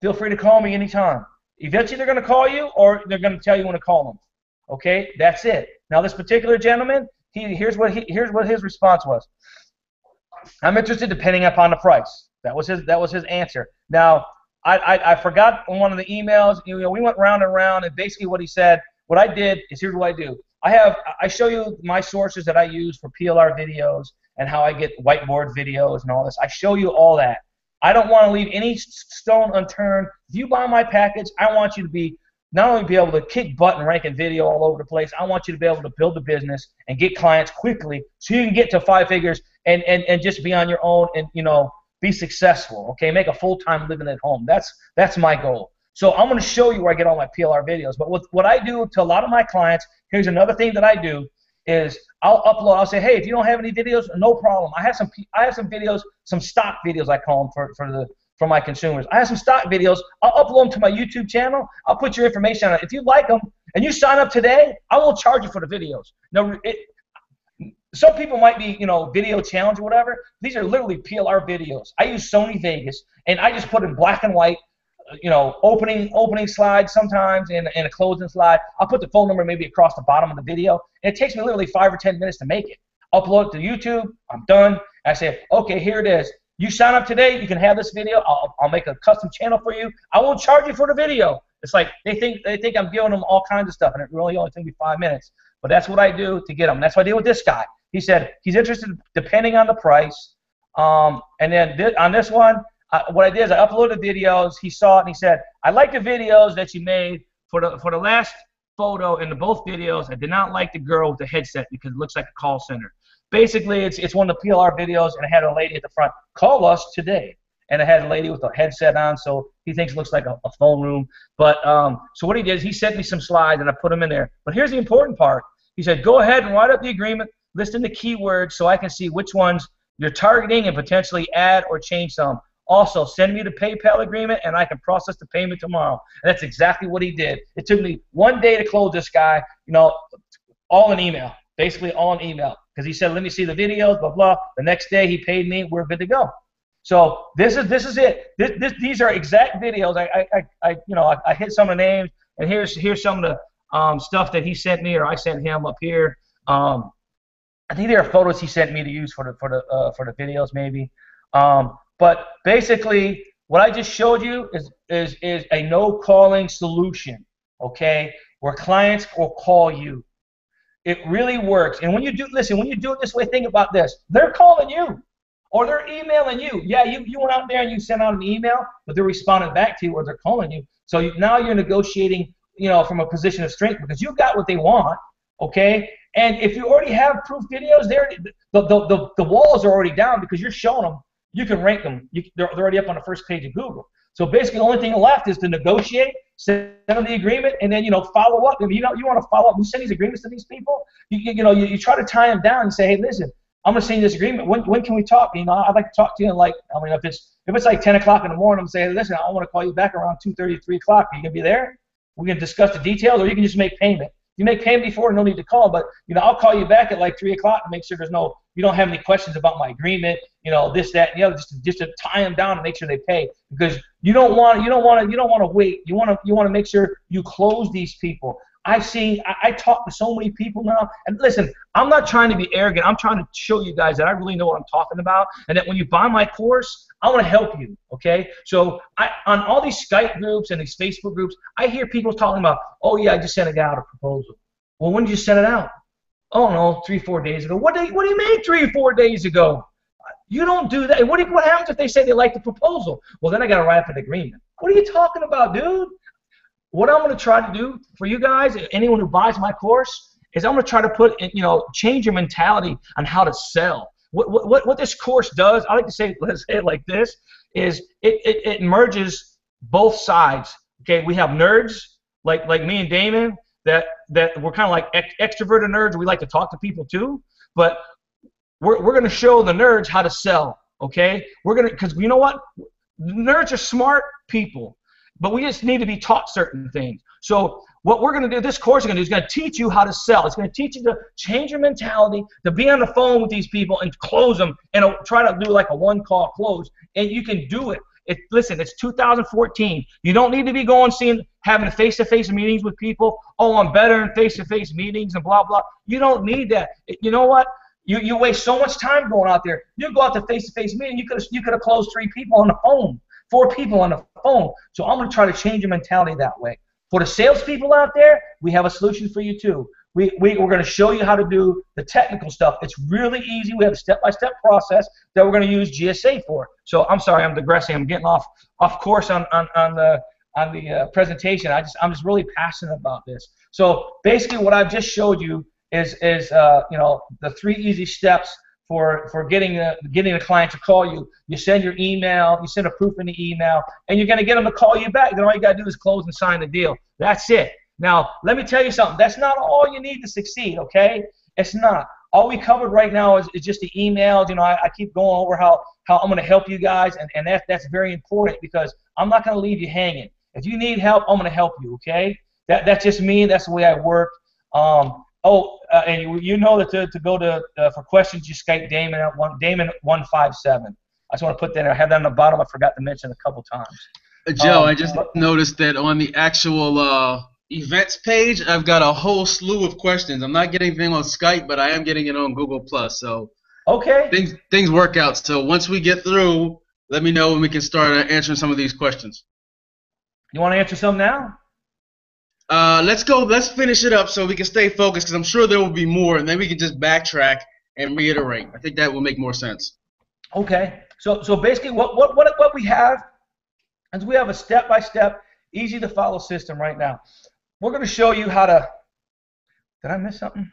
Feel free to call me anytime. Eventually, they're going to call you, or they're going to tell you when to call them. Okay, that's it. Now, this particular gentleman, here's what his response was. I'm interested depending upon the price. That was his answer. Now, I forgot on one of the emails. You know, we went round and round, and basically what he said. What I did is, here's what I do. I show you my sources that I use for PLR videos and how I get whiteboard videos and all this. I show you all that. I don't want to leave any stone unturned. If you buy my package, I want you to be not only be able to kick butt and rank a video all over the place. I want you to be able to build a business and get clients quickly, so you can get to 5 figures and just be on your own and, you know, be successful. Okay, make a full-time living at home. That's my goal. So I'm going to show you where I get all my PLR videos. But what I do to a lot of my clients, here's another thing that I do, is I'll upload. I'll say, hey, if you don't have any videos, no problem. I have some videos, some stock videos I call them for my consumers. I have some stock videos. I'll upload them to my YouTube channel. I'll put your information on it. If you like them and you sign up today, I won't charge you for the videos. Now, some people might be, you know, video challenge or whatever. These are literally PLR videos. I use Sony Vegas, and I just put in black and white, you know, opening slides sometimes and a closing slide. I'll put the phone number maybe across the bottom of the video, and it takes me literally 5 or 10 minutes to make it. Upload it to YouTube. I'm done. I say, okay, here it is. You sign up today, you can have this video. I'll make a custom channel for you. I won't charge you for the video. It's like they think I'm giving them all kinds of stuff, and it really only takes me 5 minutes. But that's what I do to get them. That's what I did with this guy. He said he's interested depending on the price. And then on this one, what I did is I uploaded videos. He saw it and he said, I like the videos that you made for the last photo in both videos. I did not like the girl with the headset because it looks like a call center. Basically, it's one of the PLR videos, and it had a lady at the front. Call us today. And it had a lady with a headset on, so he thinks it looks like a phone room. But so what he did is he sent me some slides, and I put them in there. But here's the important part. He said, go ahead and write up the agreement, list in the keywords so I can see which ones you're targeting and potentially add or change some. Also, send me the PayPal agreement, and I can process the payment tomorrow. And that's exactly what he did. It took me 1 day to close this guy, you know, all in email, basically all in email. Because he said, let me see the videos, blah, blah. The next day he paid me. We're good to go. So this is it. These are exact videos. I hit some of the names, and here's some of the stuff that he sent me or I sent him up here. I think there are photos he sent me to use for the videos maybe. But basically, what I just showed you is a no calling solution, okay? Where clients will call you. It really works. And when you do it this way, think about this. They're calling you or they're emailing you. Yeah, you went out there and you sent out an email, but they're responding back to you or they're calling you. So now you're negotiating, you know, from a position of strength because you got what they want, okay? And if you already have proof videos, the walls are already down because you're showing them. You can rank them. They're already up on the first page of Google. So basically, the only thing left is to negotiate, send them the agreement, and then follow up. If you want to follow up, you send these agreements to these people. You try to tie them down and say, hey, listen, I'm going to send you this agreement. When can we talk? I'd like to talk to you. If it's like 10 o'clock in the morning, I'm saying, hey, listen, I want to call you back around 2:30, 3 o'clock. Are you going to be there? We can discuss the details, or you can just make payment. You make payment before, no need to call, but I'll call you back at like 3 o'clock and make sure you don't have any questions about my agreement, this, that, and the other, just to tie them down and make sure they pay, because you don't want to wait. You want to make sure you close these people. I talk to so many people now, and listen, I'm not trying to be arrogant. I'm trying to show you guys that I really know what I'm talking about, and that when you buy my course, I want to help you, okay? So on all these Skype groups and these Facebook groups, I hear people talking about, oh yeah, I just sent a guy out a proposal. Well, when did you send it out? Oh no, 3-4 days ago. What do you mean 3 or 4 days ago? You don't do that. What happens if they say they like the proposal? Well, then I got to write up an agreement. What are you talking about, dude? What I'm going to try to do for you guys, anyone who buys my course, is I'm going to try to change your mentality on how to sell. What this course does, I like to say, let's say it like this, is it merges both sides. Okay, we have nerds like me and Damon that we're kind of like extroverted nerds. We like to talk to people too, but we're going to show the nerds how to sell. Okay, because you know what, nerds are smart people, but we just need to be taught certain things. So what we're going to do, this course is going to do, is going to teach you how to sell. It's going to teach you to change your mentality, to be on the phone with these people and close them, and try to do like a one-call close, and you can do it. Listen, it's 2014. You don't need to be having face-to-face meetings with people. Oh, I'm better in face-to-face meetings and blah, blah. You don't need that. You know what? You waste so much time going out there. You go out to face-to-face meeting, you could have closed 3 people on the phone, 4 people on the phone. So I'm going to try to change your mentality that way. For the salespeople out there, we have a solution for you too. We're going to show you how to do the technical stuff. It's really easy. We have a step-by-step process that we're going to use GSA for. So I'm sorry, I'm digressing. I'm getting off course on the presentation. I'm just really passionate about this. So basically, what I've just showed you is you know, the 3 easy steps for getting a client to call you. You send your email, you send a proof in the email, and you're going to get them to call you back. Then all you got to do is close and sign the deal. That's it. Now, let me tell you something. That's not all you need to succeed, okay? It's not. All we covered right now is just the emails. You know, I keep going over how I'm going to help you guys, and that's very important, because I'm not going to leave you hanging. If you need help, I'm going to help you, okay? That's just me. That's the way I work. And you know that to go to for questions, you Skype Damon at Damon157. I just want to put that there. I have that on the bottom. I forgot to mention a couple times. Joe, I just noticed that on the actual events page, I've got a whole slew of questions. I'm not getting anything on Skype, but I am getting it on Google+. So okay, things work out. So once we get through, let me know and we can start answering some of these questions. You want to answer some now? Let's go. Let's finish it up so we can stay focused, because I'm sure there will be more, and then we can just backtrack and reiterate. I think that will make more sense. Okay. So basically, what we have is we have a step-by-step, easy-to-follow system right now. We're going to show you how to. Did I miss something?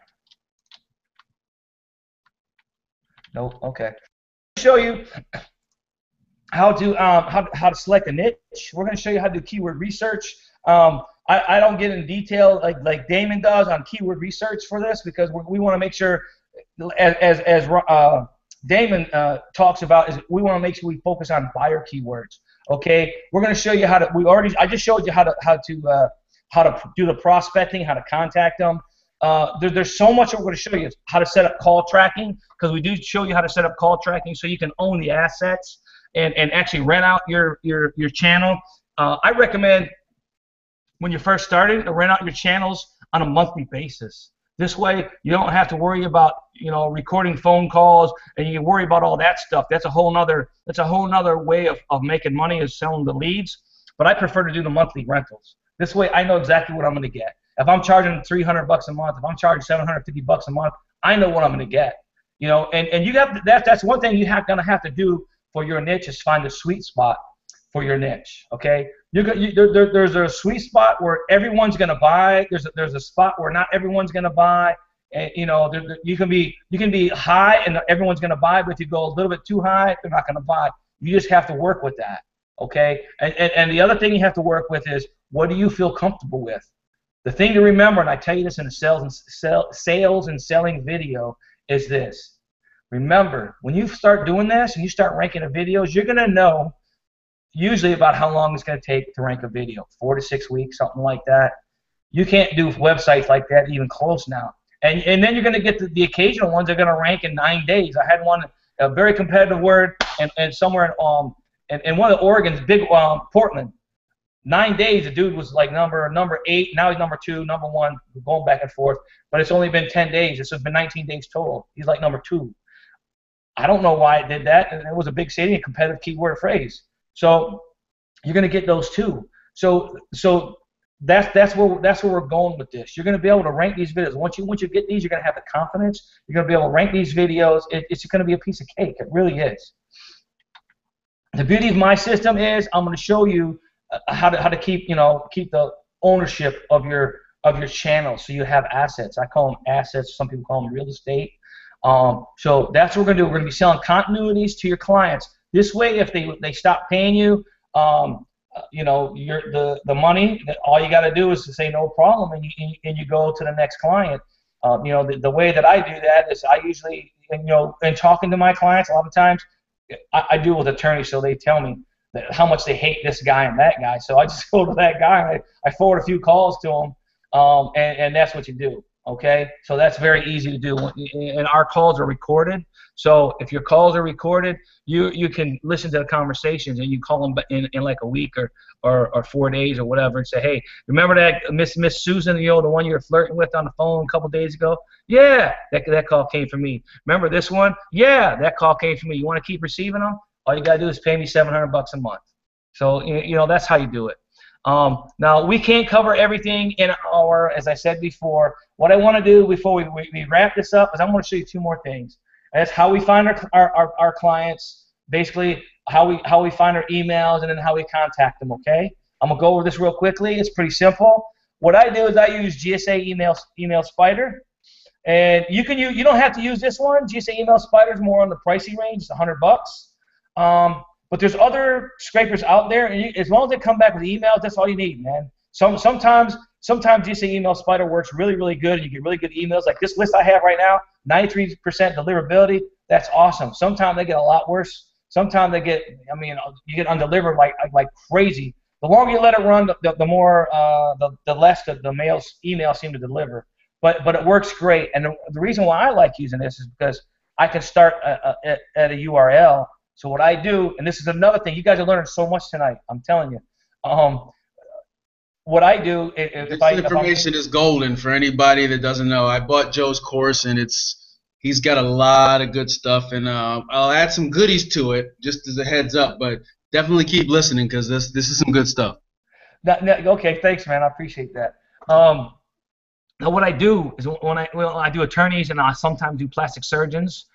No. Okay. Show you how to select a niche. We're going to show you how to do keyword research. I don't get in detail like Damon does on keyword research for this, because we want to make sure, as Damon talks about, is we want to make sure we focus on buyer keywords. Okay, we're going to show you how to. I just showed you how to do the prospecting, how to contact them. There's so much that we're going to show you. How to set up call tracking, because we do show you how to set up call tracking so you can own the assets and actually rent out your channel. I recommend, when you're first starting, to rent out your channels on a monthly basis. This way, you don't have to worry about, you know, recording phone calls, and you worry about all that stuff. That's a whole nother way of making money, is selling the leads. But I prefer to do the monthly rentals. This way, I know exactly what I'm going to get. If I'm charging $300 a month, if I'm charging $750 a month, I know what I'm going to get. You know, and you have that's one thing going to have to do for your niche, is find a sweet spot for your niche. Okay. There's a sweet spot where everyone's going to buy. There's a spot where not everyone's going to buy. And, you know, you can be high and everyone's going to buy, but if you go a little bit too high, they're not going to buy. You just have to work with that. Okay. And the other thing you have to work with is, what do you feel comfortable with? The thing to remember, and I tell you this in the sales and selling video, is this. Remember, when you start doing this and you start ranking the videos, you're going to know usually about how long it's going to take to rank a video, 4 to 6 weeks, something like that. You can't do websites like that even close now. And then you're going to get the occasional ones that are going to rank in 9 days. I had one, a very competitive word, and somewhere in one of the Oregon's big Portland. 9 days, the dude was like number 8. Now he's number 2, number 1, going back and forth. But it's only been 10 days. It's been 19 days total. He's like number 2. I don't know why it did that. And it was a big city, a competitive keyword phrase. So you're going to get those too. So that's where we're going with this. You're going to be able to rank these videos. Once you get these, you're going to have the confidence. You're going to be able to rank these videos. It's going to be a piece of cake. It really is. The beauty of my system is I'm going to show you how to keep the ownership of your channel, so you have assets. I call them assets. Some people call them real estate. So that's what we're going to do. We're going to be selling continuities to your clients. This way, if they stop paying you, you know, the money. All you got to do is to say no problem, and you go to the next client. You know, the way that I do that is I usually, you know, in talking to my clients, a lot of times I do with attorneys, so they tell me that how much they hate this guy and that guy. So I just go to that guy and I forward a few calls to him, and that's what you do. Okay, so that's very easy to do, and our calls are recorded. So if your calls are recorded, you can listen to the conversations, and you call them in like a week or 4 days or whatever, and say, hey, remember that Miss Susan, you know, the one you were flirting with on the phone a couple days ago? Yeah, that call came from me. Remember this one? Yeah, that call came from me. You want to keep receiving them? All you gotta do is pay me $700 a month. So you know, that's how you do it. Now, we can't cover everything in our, as I said before. What I want to do before we wrap this up is I'm going to show you two more things. And that's how we find our clients, basically how we find our emails, and then how we contact them, okay? I'm going to go over this real quickly. It's pretty simple. What I do is I use GSA Email Spider. And you don't have to use this one. GSA Email Spider is more on the pricey range. It's $100. But there's other scrapers out there, and as long as they come back with emails, that's all you need, man. Sometimes GSA Email Spider works really, really good, and you get really good emails. Like this list I have right now, 93% deliverability. That's awesome. Sometimes they get a lot worse. Sometimes they get, I mean, you get undelivered like crazy. The longer you let it run, the more, the less the emails seem to deliver. But it works great, and the reason why I like using this is because I can start at a URL. So what I do, and this is another thing, you guys are learning so much tonight, I'm telling you. What I do, this information is golden for anybody that doesn't know. I bought Joe's course, and he's got a lot of good stuff, and I'll add some goodies to it just as a heads up. But definitely keep listening, because this is some good stuff. Okay, thanks, man. I appreciate that. Now what I do is when I do attorneys, and I sometimes do plastic surgeons.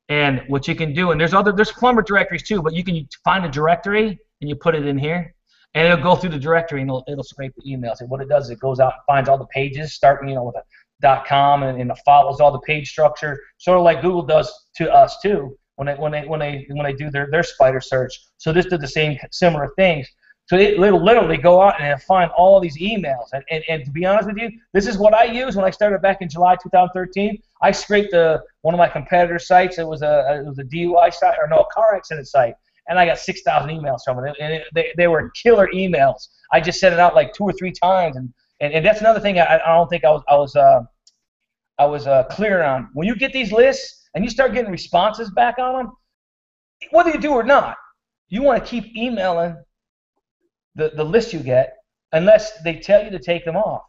And what you can do, and there's plumber directories too, but you can find a directory and you put it in here, and it'll go through the directory, and it'll scrape the emails. And what it does is it goes out and finds all the pages, starting, you know, with a .com, and it follows all the page structure, sort of like Google does to us too when they do their spider search. So this did the same similar things. So it'll literally go out and find all these emails. And to be honest with you, this is what I used when I started back in July 2013. I scraped one of my competitors' sites. It was a DUI site, or no, a car accident site, and I got 6,000 emails from it. And they were killer emails. I just sent it out like 2 or 3 times, and that's another thing I don't think I was clear on. When you get these lists and you start getting responses back on them, whether you do or not, you want to keep emailing the list you get, unless they tell you to take them off.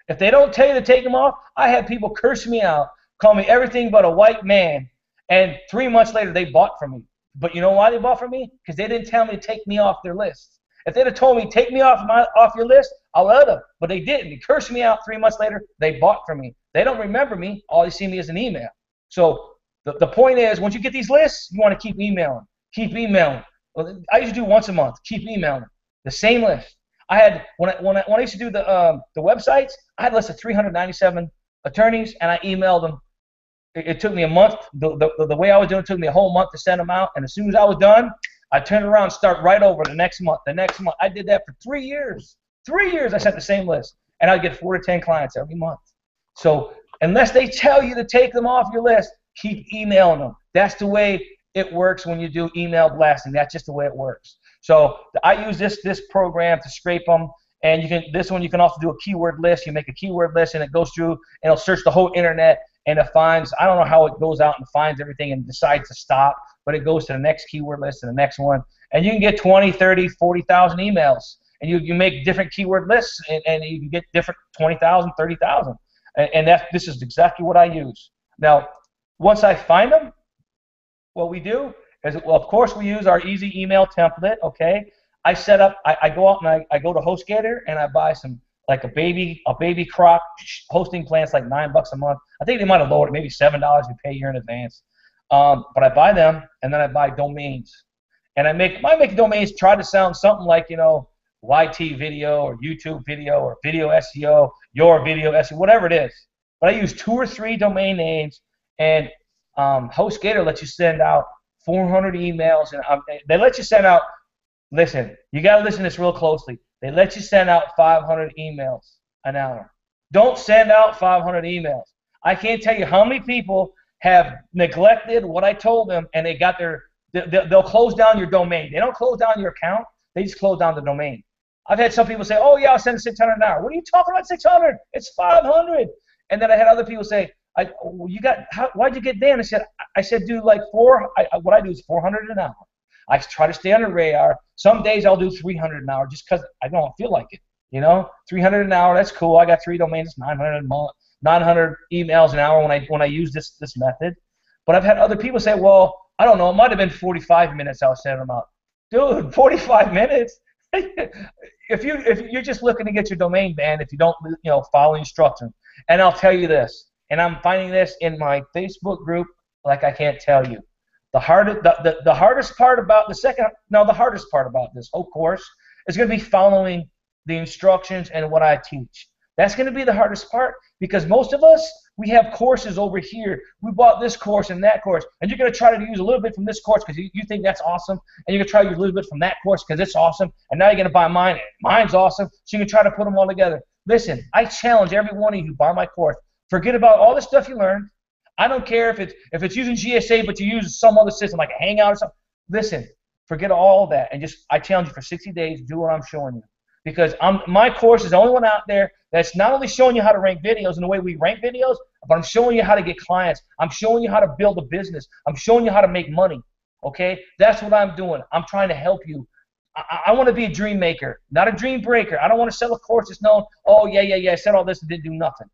If they don't tell you to take them off, I had people curse me out, call me everything but a white man, and 3 months later they bought from me. But you know why they bought from me? Because they didn't tell me to take me off their list. If they'd have told me, take me off your list, I would have. But they didn't. They cursed me out. 3 months later, they bought from me. They don't remember me. All they see me is an email. So the point is, once you get these lists, you want to keep emailing. Keep emailing. Well, I used to do once a month. Keep emailing. The same list. I had when I used to do the websites, I had a list of 397 attorneys, and I emailed them. It took me a month. The way I was doing it took me a whole month to send them out, and as soon as I was done, I turned around and start right over the next month. The next month, I did that for 3 years. 3 years I sent the same list, and I'd get 4 to 10 clients every month. So unless they tell you to take them off your list, keep emailing them. That's the way it works when you do email blasting. That's just the way it works. So I use this program to scrape them, and this one you can also do a keyword list. You make a keyword list, and it goes through and it'll search the whole internet, and it finds, I don't know how it goes out and finds everything and decides to stop, but it goes to the next keyword list and the next one, and you can get 20, 30, 40,000 emails, and you make different keyword lists, and you can get different 20,000, 30,000, and this is exactly what I use. Now, once I find them, what we do is, well, of course, we use our easy email template, okay? I set up, I go out and I go to HostGator, and I buy some, like a baby croc hosting plan. It's like $9 a month. I think they might have lowered it, maybe $7 you pay a year in advance. But I buy them, and then I buy domains. And I make domains try to sound something like, you know, YT video or YouTube video or video SEO, your video SEO, whatever it is. But I use 2 or 3 domain names, and HostGator lets you send out 400 emails, and they let you send out Listen, you got to listen to this real closely. They let you send out 500 emails an hour. Don't send out 500 emails. I can't tell you how many people have neglected what I told them, and they got they'll close down your domain. They don't close down your account. They just close down the domain. I've had some people say, oh, yeah, I'll send 600 an hour. What are you talking about 600? It's 500. And then I had other people say, why'd you get Dan? I said, dude, like what I do is 400 an hour. I try to stay on the radar. Some days I'll do 300 an hour just because I don't feel like it. 300 an hour, that's cool. I got 3 domains, 900 emails an hour when I use this method. But I've had other people say, well, I don't know, it might have been 45 minutes I was sending them out. Dude, 45 minutes? if you're just looking to get your domain banned, if you don't follow instructions. And I'll tell you this, and I'm finding this in my Facebook group like I can't tell you. The hardest part about the hardest part about this whole course is going to be following the instructions and what I teach. That's going to be the hardest part, because most of us, we have courses over here. We bought this course and that course, and you're going to try to use a little bit from this course because you think that's awesome, and you're going to try to use a little bit from that course because it's awesome, and now you're going to buy mine. Mine's awesome, so you can try to put them all together. Listen, I challenge every one of you who buy my course. Forget about all the stuff you learned. I don't care if it's using GSA, but you use some other system like a Hangout or something. Listen, forget all that, and I challenge you for 60 days. Do what I'm showing you, because my course is the only one out there that's not only showing you how to rank videos and the way we rank videos, but I'm showing you how to get clients. I'm showing you how to build a business. I'm showing you how to make money. Okay, that's what I'm doing. I'm trying to help you. I want to be a dream maker, not a dream breaker. I don't want to sell a course that's known, oh, yeah, I said all this and didn't do nothing.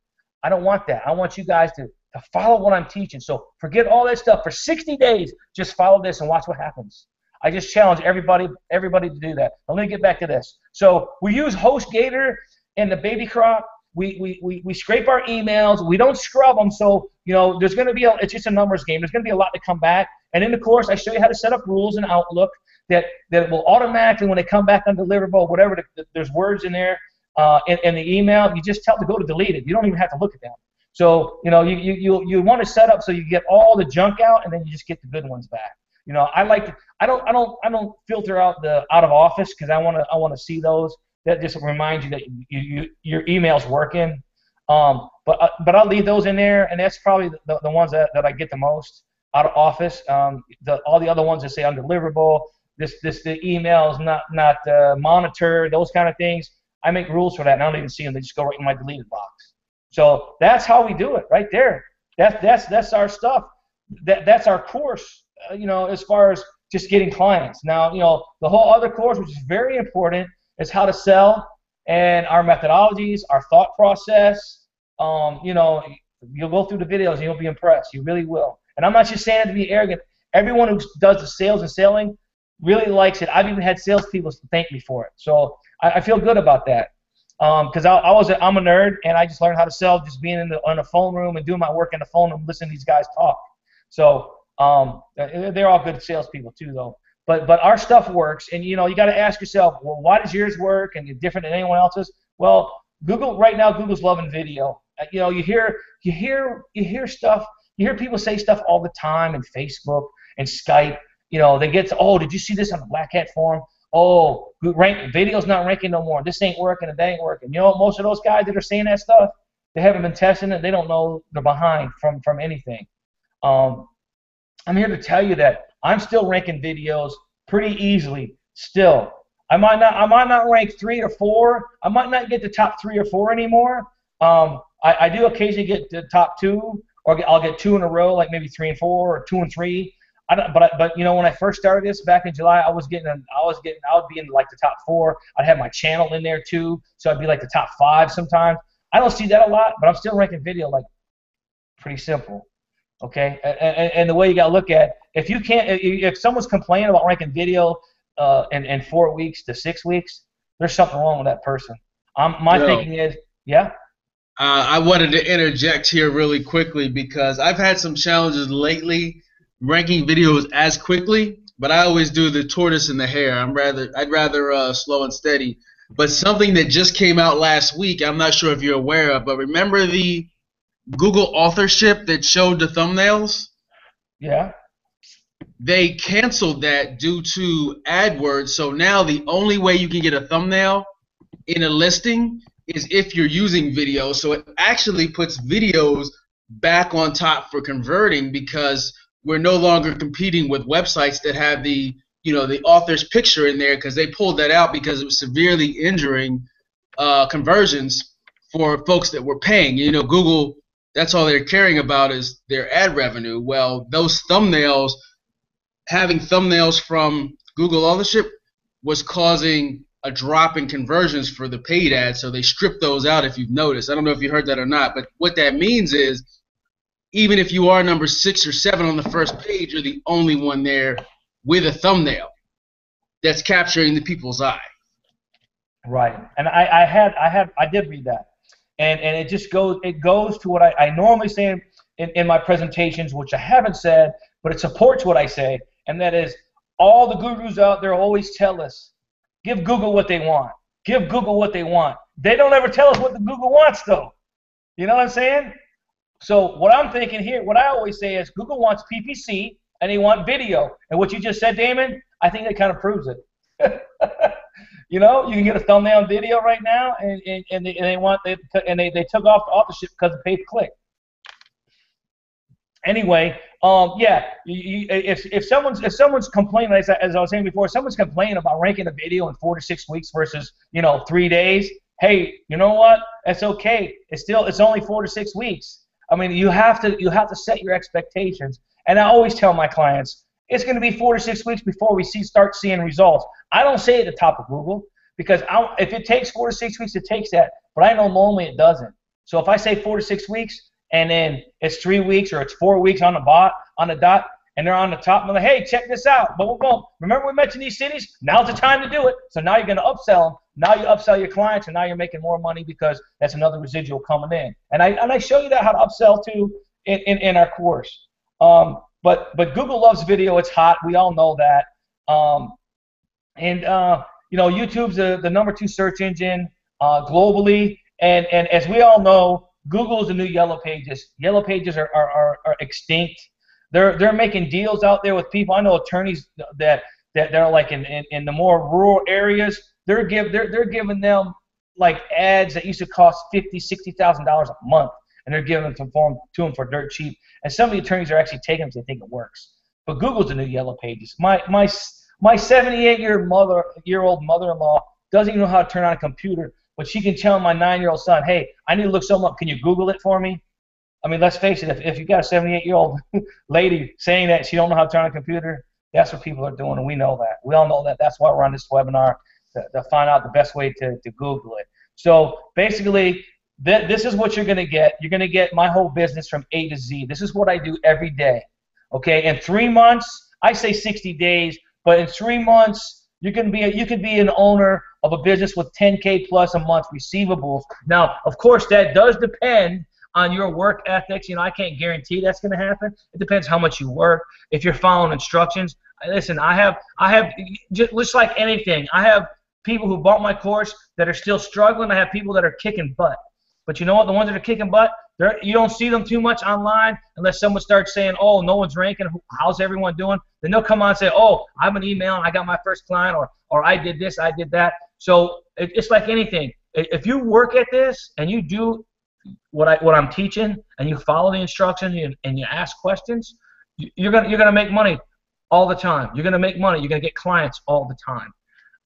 I don't want that. I want you guys to follow what I'm teaching. So forget all that stuff. For 60 days, just follow this and watch what happens. I just challenge everybody to do that. Let me get back to this. So we use HostGator and the Baby Crop. We scrape our emails. We don't scrub them. So, there's going to be it's just a numbers game. There's going to be a lot to come back. And in the course, I show you how to set up rules in Outlook that will automatically, when they come back undeliverable, whatever, there's words in there in the email, you just tell it to go to delete it. You don't even have to look at them. So, you want to set up so you get all the junk out, and then you just get the good ones back. I don't filter out the out of office because I want to see those. That just reminds you that your email's working. But I'll leave those in there, and that's probably the ones that I get the most out of office. All the other ones that say undeliverable, the emails not monitored, those kind of things. I make rules for that, and I don't even see them. They just go right in my deleted box. So that's how we do it, right there. That's our stuff. That's our course. As far as just getting clients. Now, the whole other course, which is very important, is how to sell and our methodologies, our thought process. You'll go through the videos and you'll be impressed. You really will. And I'm not just saying it to be arrogant. Everyone who does the sales and selling really likes it. I've even had salespeople thank me for it. So I feel good about that. Because I'm a nerd, and I just learned how to sell just being in a phone room and doing my work in the phone room, listening to these guys talk. So they're all good salespeople too, though. But our stuff works, and you got to ask yourself, well, why does yours work and it's different than anyone else's? Well, Google's loving video. You hear stuff. You hear people say stuff all the time in Facebook and Skype. They get to, oh, did you see this on the Black Hat forum? Oh, video's not ranking no more. This ain't working, and that ain't working. Most of those guys that are saying that stuff, they haven't been testing it. They don't know they're behind from anything. I'm here to tell you that I'm still ranking videos pretty easily. Still, I might not rank 3 or 4. I might not get the top 3 or 4 anymore. I do occasionally get the top 2, or I'll get 2 in a row, like maybe 3 and 4 or 2 and 3. But when I first started this back in July, I would be in like the top 4. I'd have my channel in there too, so I'd be like the top 5 sometimes. I don't see that a lot, but I'm still ranking video pretty simple. Okay, and the way you got to look at if someone's complaining about ranking video in 4 weeks to 6 weeks, there's something wrong with that person. My thinking is, yeah. I wanted to interject here really quickly because I've had some challenges lately ranking videos as quickly, but I always do the tortoise and the hare. I'd rather slow and steady. But something that just came out last week, I'm not sure if you're aware of, but remember the Google authorship that showed the thumbnails? Yeah. They canceled that due to AdWords. So now the only way you can get a thumbnail in a listing is if you're using video. So it actually puts videos back on top for converting, because we're no longer competing with websites that have the the author's picture in there, because they pulled that out because it was severely injuring conversions for folks that were paying. Google, that's all they're caring about is their ad revenue. Well, those thumbnails, having thumbnails from Google authorship was causing a drop in conversions for the paid ads, so they stripped those out. If you've noticed, I don't know if you heard that or not, but what that means is even if you are number 6 or 7 on the first page, you're the only one there with a thumbnail that's capturing the people's eye. Right, and I did read that, and it just goes to what I normally say in my presentations, which I haven't said, but it supports what I say, and that is all the gurus out there always tell us, give Google what they want. Give Google what they want. They don't ever tell us what the Google wants, though. You know what I'm saying? So what I'm thinking here, what I always say is Google wants PPC and they want video. And what you just said, Damon, I think that kind of proves it. You can get a thumbnail video right now, and they took off the authorship because of pay-per-click. Anyway, yeah, if someone's complaining, as I was saying before, if someone's complaining about ranking a video in 4 to 6 weeks versus 3 days, hey, you know what? That's okay. It's only 4 to 6 weeks. I mean, you have to set your expectations. And I always tell my clients, it's going to be 4 to 6 weeks before we start seeing results. I don't say at the top of Google, because if it takes 4 to 6 weeks, it takes that. But I know normally it doesn't. So if I say 4 to 6 weeks, and then it's 3 weeks or it's 4 weeks on the dot, and they're on the top, and I'm like, hey, check this out. Boom, boom, boom. Remember we mentioned these cities? Now's the time to do it. So now you're going to upsell them. Now you upsell your clients, and now you're making more money because that's another residual coming in. And I show you that how to upsell too in our course. But Google loves video. It's hot. We all know that. YouTube's the number 2 search engine globally, and as we all know, Google is the new Yellow Pages. Yellow Pages are extinct. They're making deals out there with people. I know attorneys that are like in the more rural areas. They're giving them like ads that used to cost $50,000-$60,000 a month, and they're giving them to them for dirt cheap. And some of the attorneys are actually taking them because they think it works. But Google's the new Yellow Pages. My 78-year-old mother-in-law doesn't even know how to turn on a computer, but she can tell my 9-year-old son, hey, I need to look something up. Can you Google it for me? I mean, let's face it, if you got a 78-year-old lady saying that she don't know how to turn on a computer, that's what people are doing, and we know that. We all know that. That's why we're on this webinar, to find out the best way to Google it. So basically, this is what you're going to get. You're going to get my whole business from A to Z. This is what I do every day. Okay, in 3 months, I say 60 days, but in 3 months, you could be an owner of a business with 10K plus a month receivables. Now, of course, that does depend on your work ethics. I can't guarantee that's going to happen. It depends how much you work. If you're following instructions, listen, I have just like anything. I have people who bought my course that are still struggling. I have people that are kicking butt. But you know what? The ones that are kicking butt, you don't see them too much online unless someone starts saying, oh, no one's ranking. How's everyone doing? Then they'll come on and say, oh, I've been emailing. I got my first client, or I did this, I did that. So it's like anything. If you work at this and you do what I'm teaching and you follow the instructions and you ask questions, you're gonna make money all the time. You're gonna make money. You're gonna get clients all the time.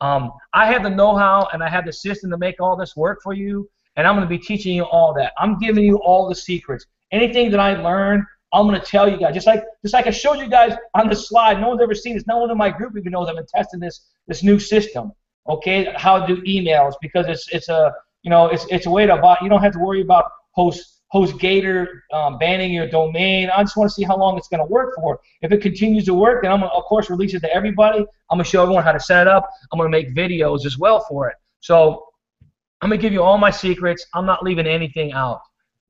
I have the know-how and I have the system to make all this work for you, and I'm gonna be teaching you all that. I'm giving you all the secrets. Anything that I learned, I'm gonna tell you guys. Just like I showed you guys on the slide. No one's ever seen this. No one in my group even knows I've been testing this new system. Okay, how to do emails, because it's a way to buy. You don't have to worry about HostGator banning your domain. I just want to see how long it's going to work for. If it continues to work, then I'm going to, of course, release it to everybody. I'm going to show everyone how to set it up. I'm going to make videos as well for it. So I'm going to give you all my secrets. I'm not leaving anything out.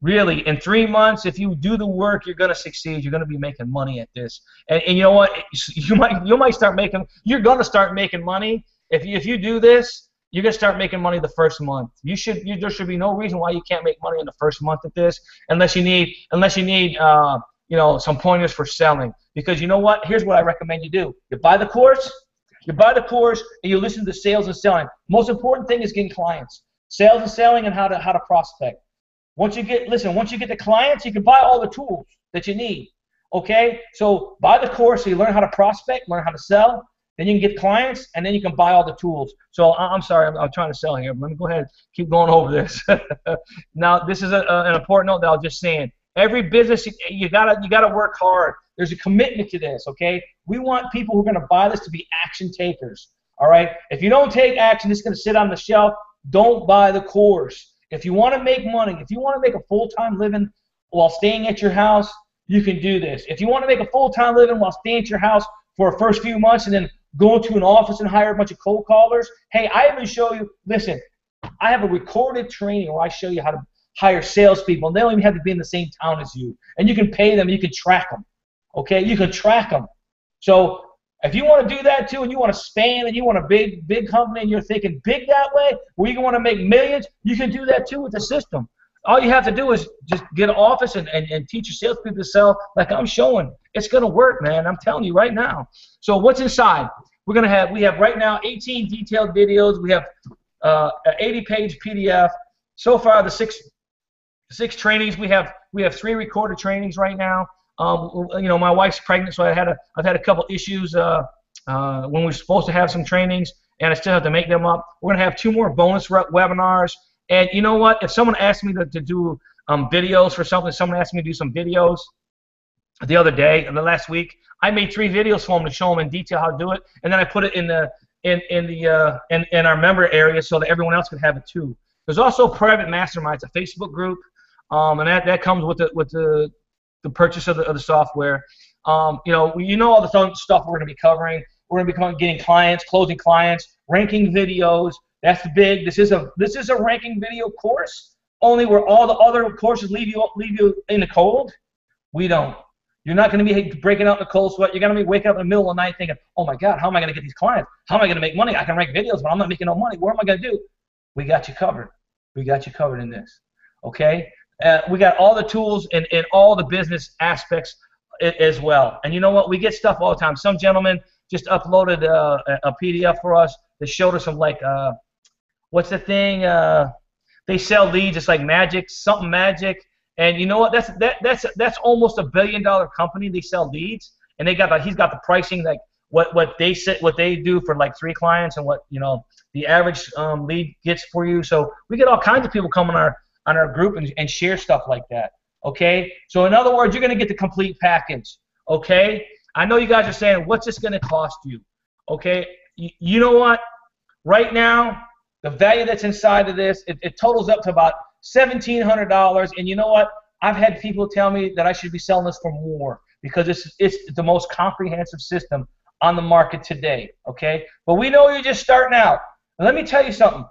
Really, in 3 months, if you do the work, you're going to succeed. You're going to be making money at this. And you know what? You're going to start making money. If you do this, you're gonna start making money the first month. There should be no reason why you can't make money in the first month at this, unless you need some pointers for selling. Because you know what? Here's what I recommend you do. You buy the course, and you listen to sales and selling. Most important thing is getting clients. Sales and selling and how to prospect. Once you get the clients, you can buy all the tools that you need. Okay? So buy the course so you learn how to prospect, learn how to sell. Then you can get clients, and then you can buy all the tools. So I'm sorry, I'm trying to sell here. Let me go ahead and keep going over this. Now, this is an important note that I was just saying. Every business, you gotta work hard. There's a commitment to this, okay? We want people who are going to buy this to be action takers, all right? If you don't take action, it's going to sit on the shelf. Don't buy the course. If you want to make money, if you want to make a full-time living while staying at your house, you can do this. If you want to make a full-time living while staying at your house for the first few months and then go to an office and hire a bunch of cold callers, hey, I even show you, listen, I have a recorded training where I show you how to hire salespeople, and they don't even have to be in the same town as you. And you can pay them, you can track them. Okay, you can track them. So if you want to do that too, and you want to span, and you want a big company, and you're thinking big that way, where you want to make millions, you can do that too with the system. All you have to do is just get an office and teach your salespeople to sell like I'm showing. It's going to work, man. I'm telling you right now. So what's inside? We have right now 18 detailed videos. We have an 80-page PDF. So far, the six trainings. We have 3 recorded trainings right now. My wife's pregnant, so I've had a couple issues when we were supposed to have some trainings, and I still have to make them up. We're gonna have 2 more bonus webinars. And you know what? If someone asked me to do videos for something, someone asked me to do some videos the other day, the last week, I made 3 videos for them to show them in detail how to do it, and then I put it in our member area so that everyone else can have it too. There's also private masterminds, a Facebook group, and that comes with the purchase of the software. All the stuff we're going to be covering. We're going to be getting clients, closing clients, ranking videos. That's the big. This is a ranking video course. Only where all the other courses leave you in the cold. We don't. You're not going to be breaking out in the cold sweat. You're going to be waking up in the middle of the night thinking, oh my God, how am I going to get these clients? How am I going to make money? I can rank videos, but I'm not making no money. What am I going to do? We got you covered. We got you covered in this. Okay. We got all the tools and all the business aspects as well. And you know what? We get stuff all the time. Some gentleman just uploaded a PDF for us that showed us some what's the thing? They sell leads. It's like magic, something magic. And you know what? That's almost $1 billion company. They sell leads, and he's got the pricing like what they do for like 3 clients and what the average lead gets for you. So we get all kinds of people coming on our group and share stuff like that. Okay. So in other words, you're gonna get the complete package. Okay. I know you guys are saying, what's this gonna cost you? Okay. You know what? Right now, the value that's inside of this, it totals up to about $1,700. And you know what? I've had people tell me that I should be selling this for more because it's the most comprehensive system on the market today. Okay. But we know you're just starting out. And let me tell you something.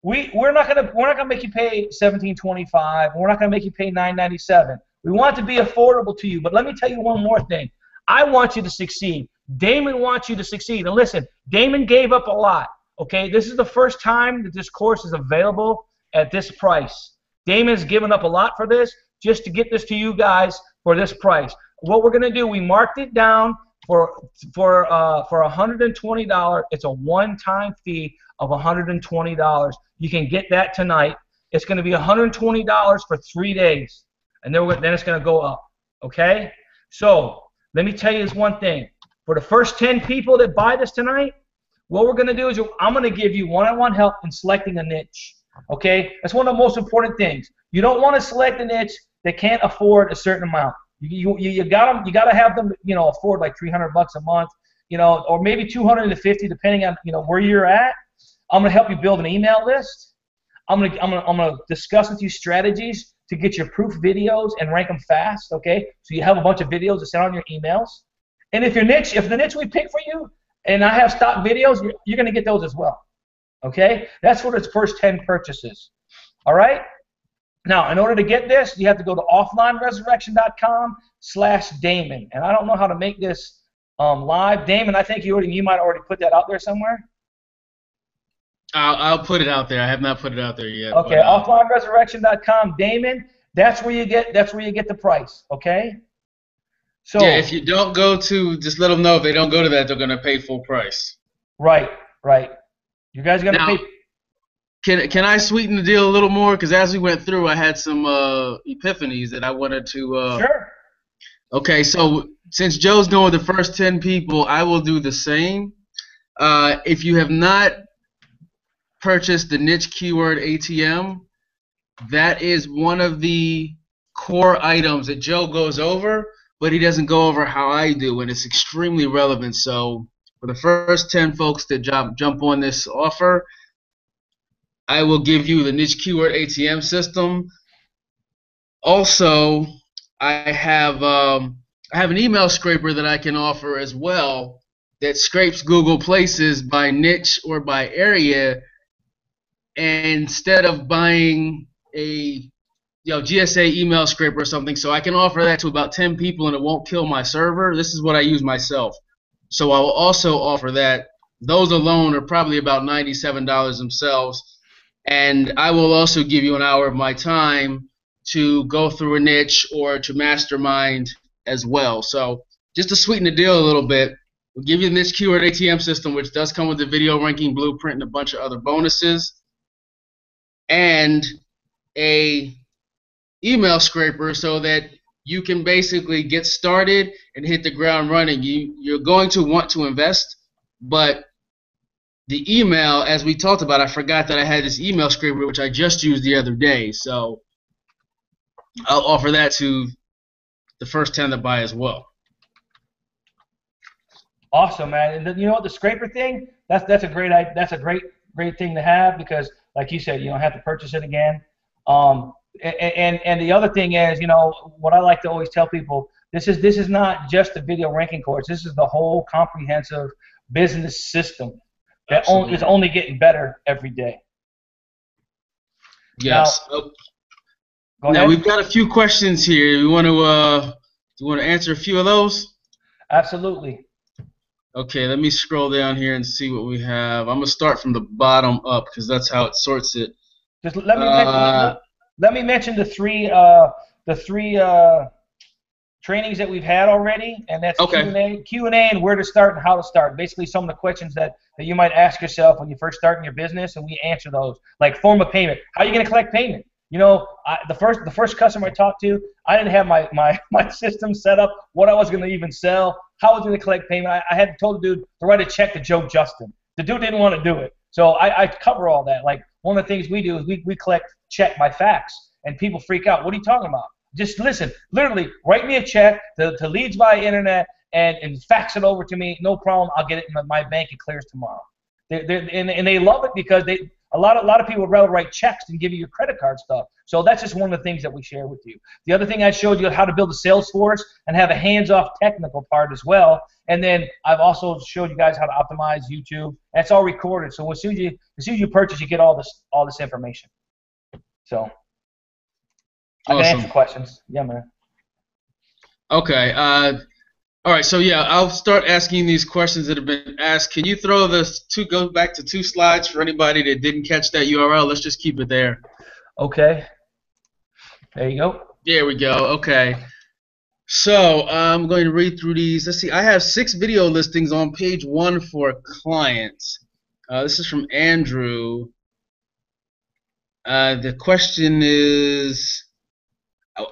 We're not gonna make you pay $1,725. We're not gonna make you pay $997. We want it to be affordable to you. But let me tell you one more thing. I want you to succeed. Damon wants you to succeed. And listen, Damon gave up a lot. Okay, this is the first time that this course is available at this price. Damon's given up a lot for this just to get this to you guys for this price. What we're gonna do, we marked it down for $120. It's a one-time fee of $120. You can get that tonight. It's going to be $120 for 3 days, and then it's going to go up. Okay? So let me tell you this one thing. For the first 10 people that buy this tonight, what we're going to do is I'm going to give you one-on-one help in selecting a niche. Okay? That's one of the most important things. You don't want to select a niche that can't afford a certain amount. You got to have them, afford like $300 a month, or maybe $250 depending on where you're at. I'm gonna help you build an email list. I'm gonna discuss with you strategies to get your proof videos and rank them fast. Okay, so you have a bunch of videos to send on your emails. And if the niche we pick for you, and I have stock videos, you're gonna get those as well. Okay, that's for its first 10 purchases. All right. Now, in order to get this, you have to go to offlineresurrection.com/Damon. And I don't know how to make this live. Damon, I think you might already put that out there somewhere. I'll put it out there. I have not put it out there yet. Okay, offlineresurrection.com, Damon. That's where you get the price. Okay. Yeah, So, if you don't go to, just let them know if they don't go to that, they're going to pay full price. right, right. You guys are gonna Now, pay. can I sweeten the deal a little more? Because as we went through, I had some epiphanies that I wanted to. Sure. Okay, so since Joe's going with the first 10 people, I will do the same. If you have not purchased the niche keyword ATM, that is one of the core items that Joe goes over, but he doesn't go over how I do, and it's extremely relevant. So for the first 10 folks that jump on this offer, I will give you the niche keyword ATM system. Also, I have an email scraper that I can offer as well that scrapes Google Places by niche or by area. And instead of buying a GSA email scraper or something, so I can offer that to about 10 people and it won't kill my server. This is what I use myself. So I will also offer that. Those alone are probably about $97 themselves. And I will also give you an hour of my time to go through a niche or to mastermind as well. So just to sweeten the deal a little bit, we'll give you the niche keyword ATM system, which does come with the video ranking blueprint and a bunch of other bonuses, and a email scraper so that you can basically get started and hit the ground running. You're going to want to invest, but the email, as we talked about, I forgot that I had this email scraper which I just used the other day, so I'll offer that to the first 10 that buy as well. Awesome, man. And then, you know what, the scraper thing, that's a great thing to have, because like you said, you don't have to purchase it again. And the other thing is, you know, what I like to always tell people, this is not just a video ranking course. This is the whole comprehensive business system that is only getting better every day. Yes. Now we've got a few questions here. Do you want to answer a few of those? Absolutely. Okay, let me scroll down here and see what we have. I'm gonna start from the bottom up because that's how it sorts it. Just let me mention the three trainings that we've had already, and that's okay. Q&A and where to start and how to start. Basically, some of the questions that you might ask yourself when you first start in your business, and we answer those. Like form of payment. How are you going to collect payment? You know, the first customer I talked to, I didn't have my system set up, what I was going to even sell, how I was going to collect payment. I had told the dude to write a check to Joe Justin. The dude didn't want to do it. So I cover all that. Like, one of the things we do is we collect check by fax, and people freak out. What are you talking about? Just listen. Literally, write me a check to leads via internet and fax it over to me. No problem. I'll get it in my bank. It clears tomorrow. And they love it because a lot of people would rather write checks than give you your credit card stuff. So that's just one of the things that we share with you. The other thing I showed you how to build a sales force and have a hands-off technical part as well. And then I've also showed you guys how to optimize YouTube. That's all recorded. So as soon as you purchase, you get all this information. So I can answer questions. Yeah, man. Okay. All right. So yeah, I'll start asking these questions that have been asked. Can you throw go back to 2 slides for anybody that didn't catch that URL? Let's just keep it there. Okay. There you go. There we go. Okay. So I'm going to read through these. Let's see. I have 6 video listings on page 1 for clients. This is from Andrew. The question is,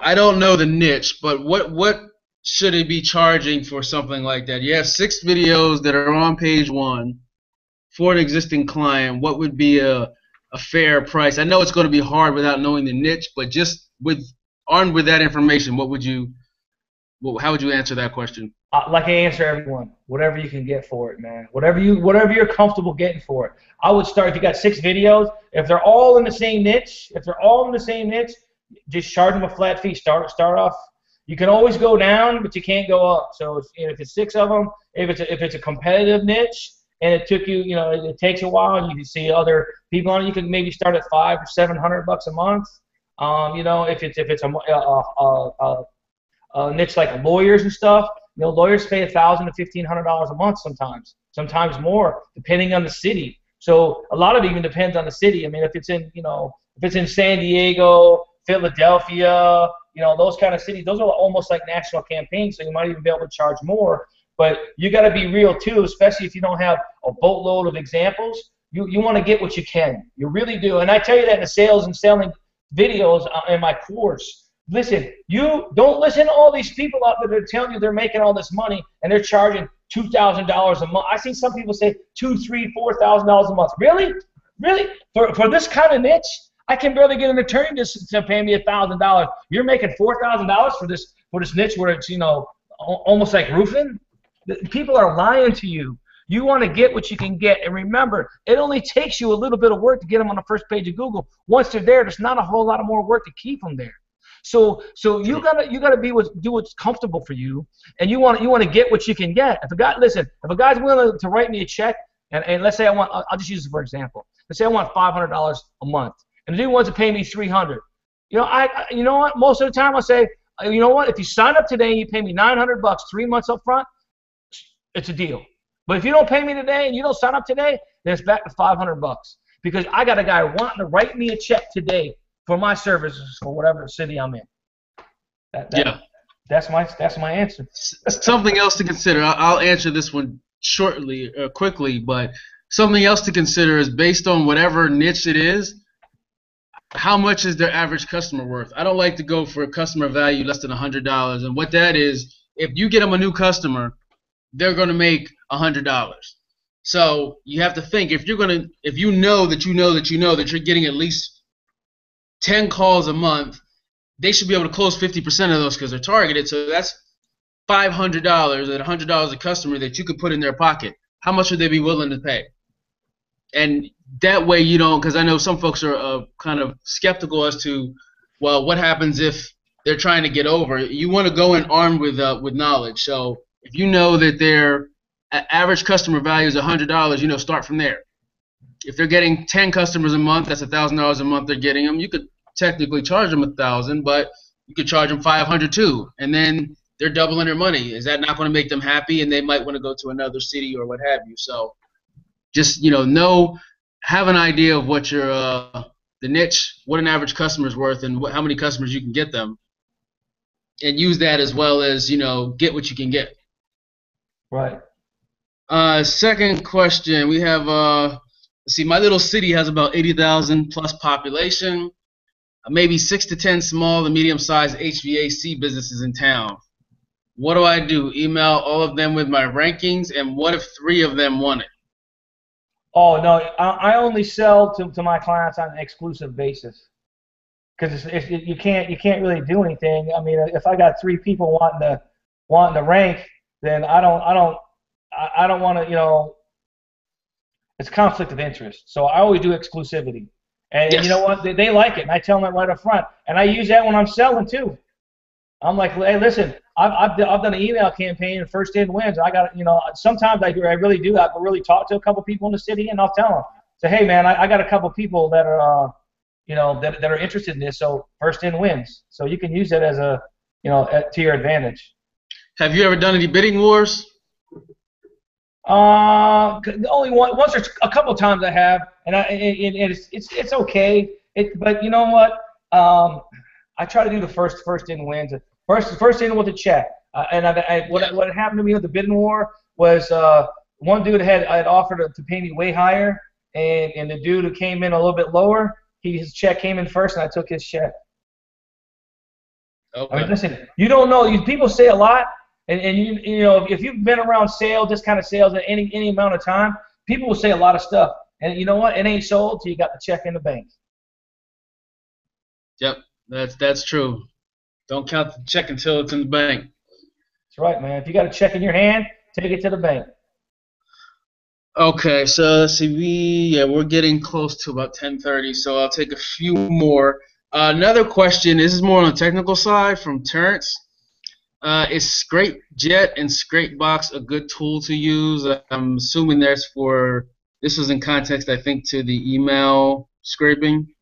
I don't know the niche, but what should it be charging for something like that? You have 6 videos that are on page 1 for an existing client. What would be a fair price? I know it's going to be hard without knowing the niche, but just armed with that information, how would you answer that question? Like I answer everyone, whatever you can get for it, man. Whatever you're comfortable getting for it. I would start, if you got 6 videos, if they're all in the same niche, just charge them a flat fee. Start off. You can always go down, but you can't go up. So if it's 6 of them, if it's a competitive niche and it took you, it takes a while, and you can see other people on it, you can maybe start at $500 or $700 a month. If it's a niche like lawyers and stuff, lawyers pay $1,000 to $1,500 a month sometimes more, depending on the city. So a lot of it even depends on the city. I mean, if it's in San Diego, Philadelphia, those kind of cities. Those are almost like national campaigns, so you might even be able to charge more. But you got to be real too, especially if you don't have a boatload of examples. You want to get what you can. You really do. And I tell you that in the sales and selling videos in my course. Listen, you don't listen to all these people out there that are telling you they're making all this money and they're charging $2,000 a month. I see some people say $2,000, $3,000, $4,000 a month. Really? Really? For this kind of niche, I can barely get an attorney to pay me $1,000. You're making $4,000 for this niche where it's almost like roofing. People are lying to you. You want to get what you can get, and remember, it only takes you a little bit of work to get them on the first page of Google. Once they're there, there's not a whole lot of more work to keep them there. So you gotta do what's comfortable for you, and you want to get what you can get. If a guy's willing to write me a check, and let's say I'll just use this for example. Let's say I want $500 a month, and the dude wants to pay me $300. You know what? Most of the time I say, you know what? If you sign up today and you pay me $900, 3 months up front, it's a deal. But if you don't pay me today and you don't sign up today, then it's back to $500 because I got a guy wanting to write me a check today for my services for whatever city I'm in. That's my answer. Something else to consider. I'll answer this one quickly, but something else to consider is based on whatever niche it is, how much is their average customer worth? I don't like to go for a customer value less than $100, and what that is, if you get them a new customer, they're going to make $100. So you have to think if you know that you're getting at least 10 calls a month, they should be able to close 50% of those because they're targeted. So that's $500 at $100 a customer that you could put in their pocket. How much would they be willing to pay? And that way you don't, because I know some folks are kind of skeptical as to, well, what happens if they're trying to get over? You want to go in armed with knowledge. So if you know that their average customer value is $100, start from there. If they're getting 10 customers a month, that's $1,000 a month they're getting them. You could technically charge them $1,000, but you could charge them $500 too, and then they're doubling their money. Is that not going to make them happy? And they might want to go to another city or what have you. So just have an idea of what your the niche, what an average customer is worth, and how many customers you can get them, and use that as well as get what you can get. Right. Second question, we have let's see, my little city has about 80,000 plus population, maybe 6 to 10 small to medium-sized HVAC businesses in town. What do I do? Email all of them with my rankings, and what if 3 of them want it? Oh no, I only sell to my clients on an exclusive basis. Because if you can't really do anything. I mean, if I got 3 people wanting to rank, then I don't want to, it's conflict of interest. So I always do exclusivity. And yes. You know what? They like it, and I tell them that right up front. And I use that when I'm selling too. I'm like, hey, listen, I've done an email campaign, and first in wins. I got, sometimes I really do. I really talk to a couple people in the city, and I'll tell them, say, hey man, I got a couple people that are, that are interested in this. So first in wins. So you can use that as a, to your advantage. Have you ever done any bidding wars? Only once or a couple times I have, and it's okay. But you know what? I try to do the first in wins. First in with a check. What happened to me with the bidding war was one dude had offered to pay me way higher, and the dude who came in a little bit lower, his check came in first, and I took his check. Okay. I mean, listen, you don't know. People say a lot. And if you've been around sales, this kind of sales at any amount of time, people will say a lot of stuff. And you know what? It ain't sold till you got the check in the bank. Yep, that's true. Don't count the check until it's in the bank. That's right, man. If you got a check in your hand, take it to the bank. Okay, so let's see. We're getting close to about 10:30, so I'll take a few more. Another question. This is more on the technical side from Terrence. Is ScrapeJet and ScrapeBox a good tool to use? I'm assuming this was in context, I think, to the email scraping.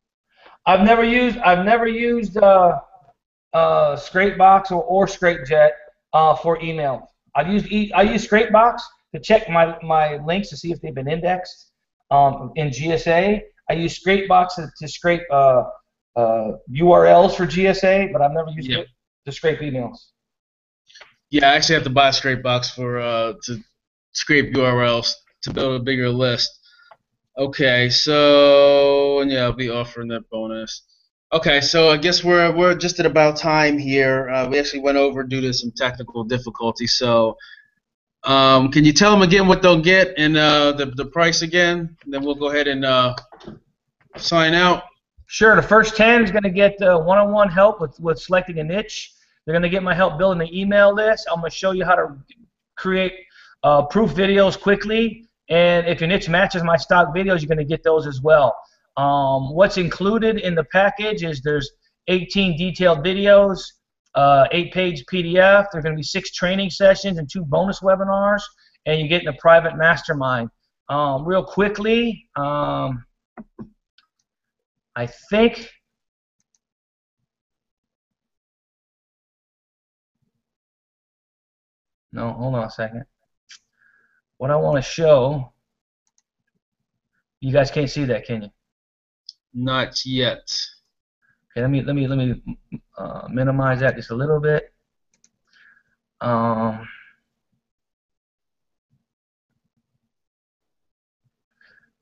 I've never used ScrapeBox or ScrapeJet for email. I use ScrapeBox to check my links to see if they've been indexed in GSA. I use ScrapeBox to scrape URLs for GSA, but I've never used Yeah. it to scrape emails. Yeah, I actually have to buy a scrape box for to scrape URLs to build a bigger list. Okay, so and yeah, I'll be offering that bonus. Okay, so I guess we're just at about time here. We actually went over due to some technical difficulty. So, can you tell them again what they'll get and the price again? And then we'll go ahead and sign out. Sure, the first 10 is going to get one-on-one help with selecting a niche. They're going to get my help building the email list. I'm going to show you how to create proof videos quickly. And if your niche matches my stock videos, you're going to get those as well. What's included in the package is there's 18 detailed videos, 8-page PDF. There are going to be 6 training sessions and 2 bonus webinars. And you get in a private mastermind. Real quickly, I think no, hold on a second. What I want to show, you guys can't see that, can you? Not yet. Okay, let me minimize that just a little bit.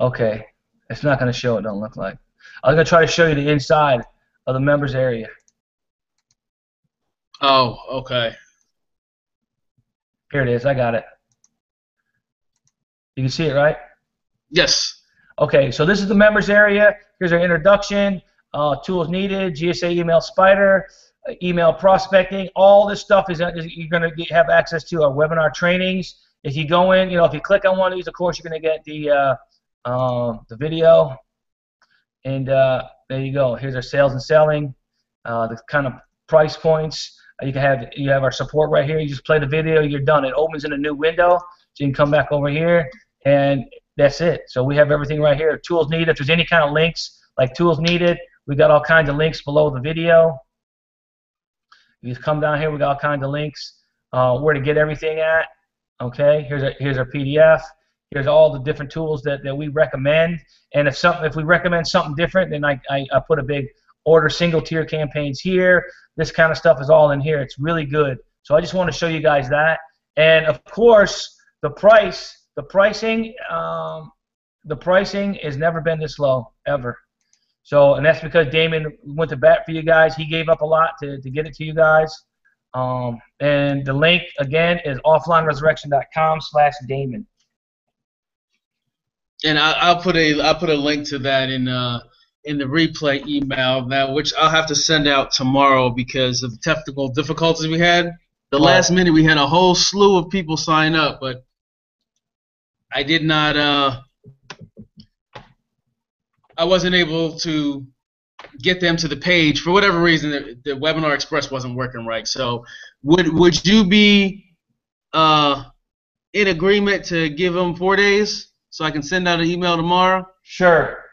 Okay, it's not going to show. It don't look like. I'm going to try to show you the inside of the members area. Oh, okay. Here it is. I got it. You can see it, right? Yes. Okay, so this is the members area. Here's our introduction, tools needed, GSA email spider, email prospecting. All this stuff is you're going to have access to our webinar trainings. If you go in, if you click on one of these, of course, you're going to get the video. And there you go. Here's our sales and selling, the kind of price points. You have our support right here. You just play the video, you're done. It opens in a new window, so you can come back over here, and that's it. So we have everything right here. Tools needed. If there's any kind of links like tools needed, we got all kinds of links below the video. You just come down here. We got all kinds of links where to get everything at. Okay. Here's our PDF. Here's all the different tools that we recommend. And if we recommend something different, then I put a big order single tier campaigns here. This kind of stuff is all in here. It's really good. So I just want to show you guys that. And of course, the pricing has never been this low ever. So, and that's because Damon went to bat for you guys. He gave up a lot to get it to you guys. And the link again is offlineresurrection.com/Damon. And I'll put a link to that in the replay email now, which I'll have to send out tomorrow because of the technical difficulties we had. The last minute we had a whole slew of people sign up, but I did not. I wasn't able to get them to the page for whatever reason. The Webinar Express wasn't working right. So would you be in agreement to give them 4 days so I can send out an email tomorrow? Sure.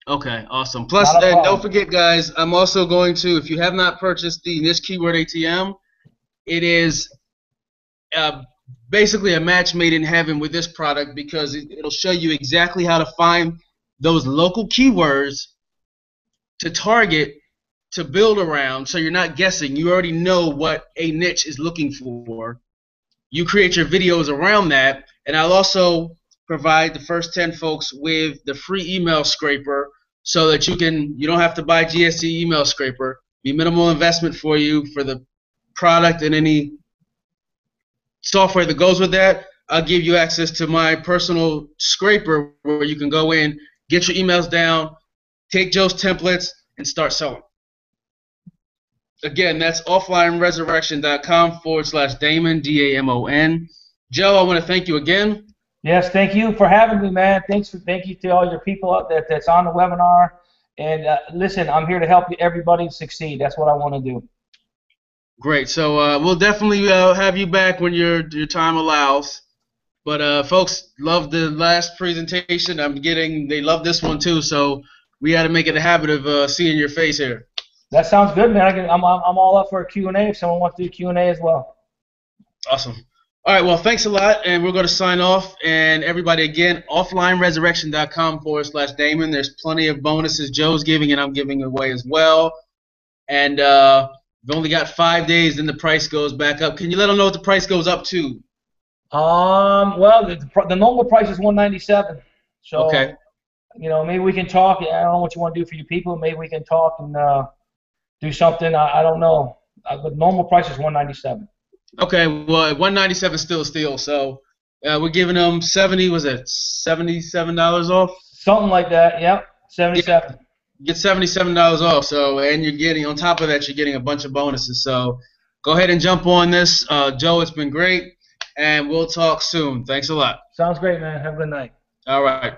Okay, awesome. Plus, don't forget, guys, I'm also going to, if you have not purchased the Niche Keyword ATM, it is basically a match made in heaven with this product because it'll show you exactly how to find those local keywords to target, to build around, so you're not guessing. You already know what a niche is looking for. You create your videos around that, and I'll also provide the first 10 folks with the free email scraper so that you don't have to buy GSE email scraper. Be minimal investment for you for the product and any software that goes with that. I'll give you access to my personal scraper where you can go in, get your emails down, take Joe's templates, and start selling. Again, that's offlineresurrection.com/Damon, D-A-M-O-N. Joe, I want to thank you again. Yes, thank you for having me, man. Thank you to all your people out there that's on the webinar. And listen, I'm here to help everybody succeed. That's what I want to do. Great. So we'll definitely have you back when your time allows. But folks, love the last presentation. They love this one too. So we got to make it a habit of seeing your face here. That sounds good, man. I'm all up for a Q&A if someone wants to do Q&A as well. Awesome. All right, well, thanks a lot, and we're going to sign off. And everybody, again, offlineresurrection.com/Damon. There's plenty of bonuses Joe's giving, and I'm giving away as well. And we've only got 5 days, then the price goes back up. Can you let them know what the price goes up to? Well, the normal price is $197. So, Okay. maybe we can talk. I don't know what you want to do for you people. Maybe we can talk and do something. I don't know. The normal price is $197. Okay, well, 197 still a steal. So we're giving them $77 off? Something like that. Yep, 77. You get $77 off. So, and you're getting, on top of that, you're getting a bunch of bonuses. So go ahead and jump on this. Joe, it's been great, and we'll talk soon. Thanks a lot. Sounds great, man. Have a good night. All right.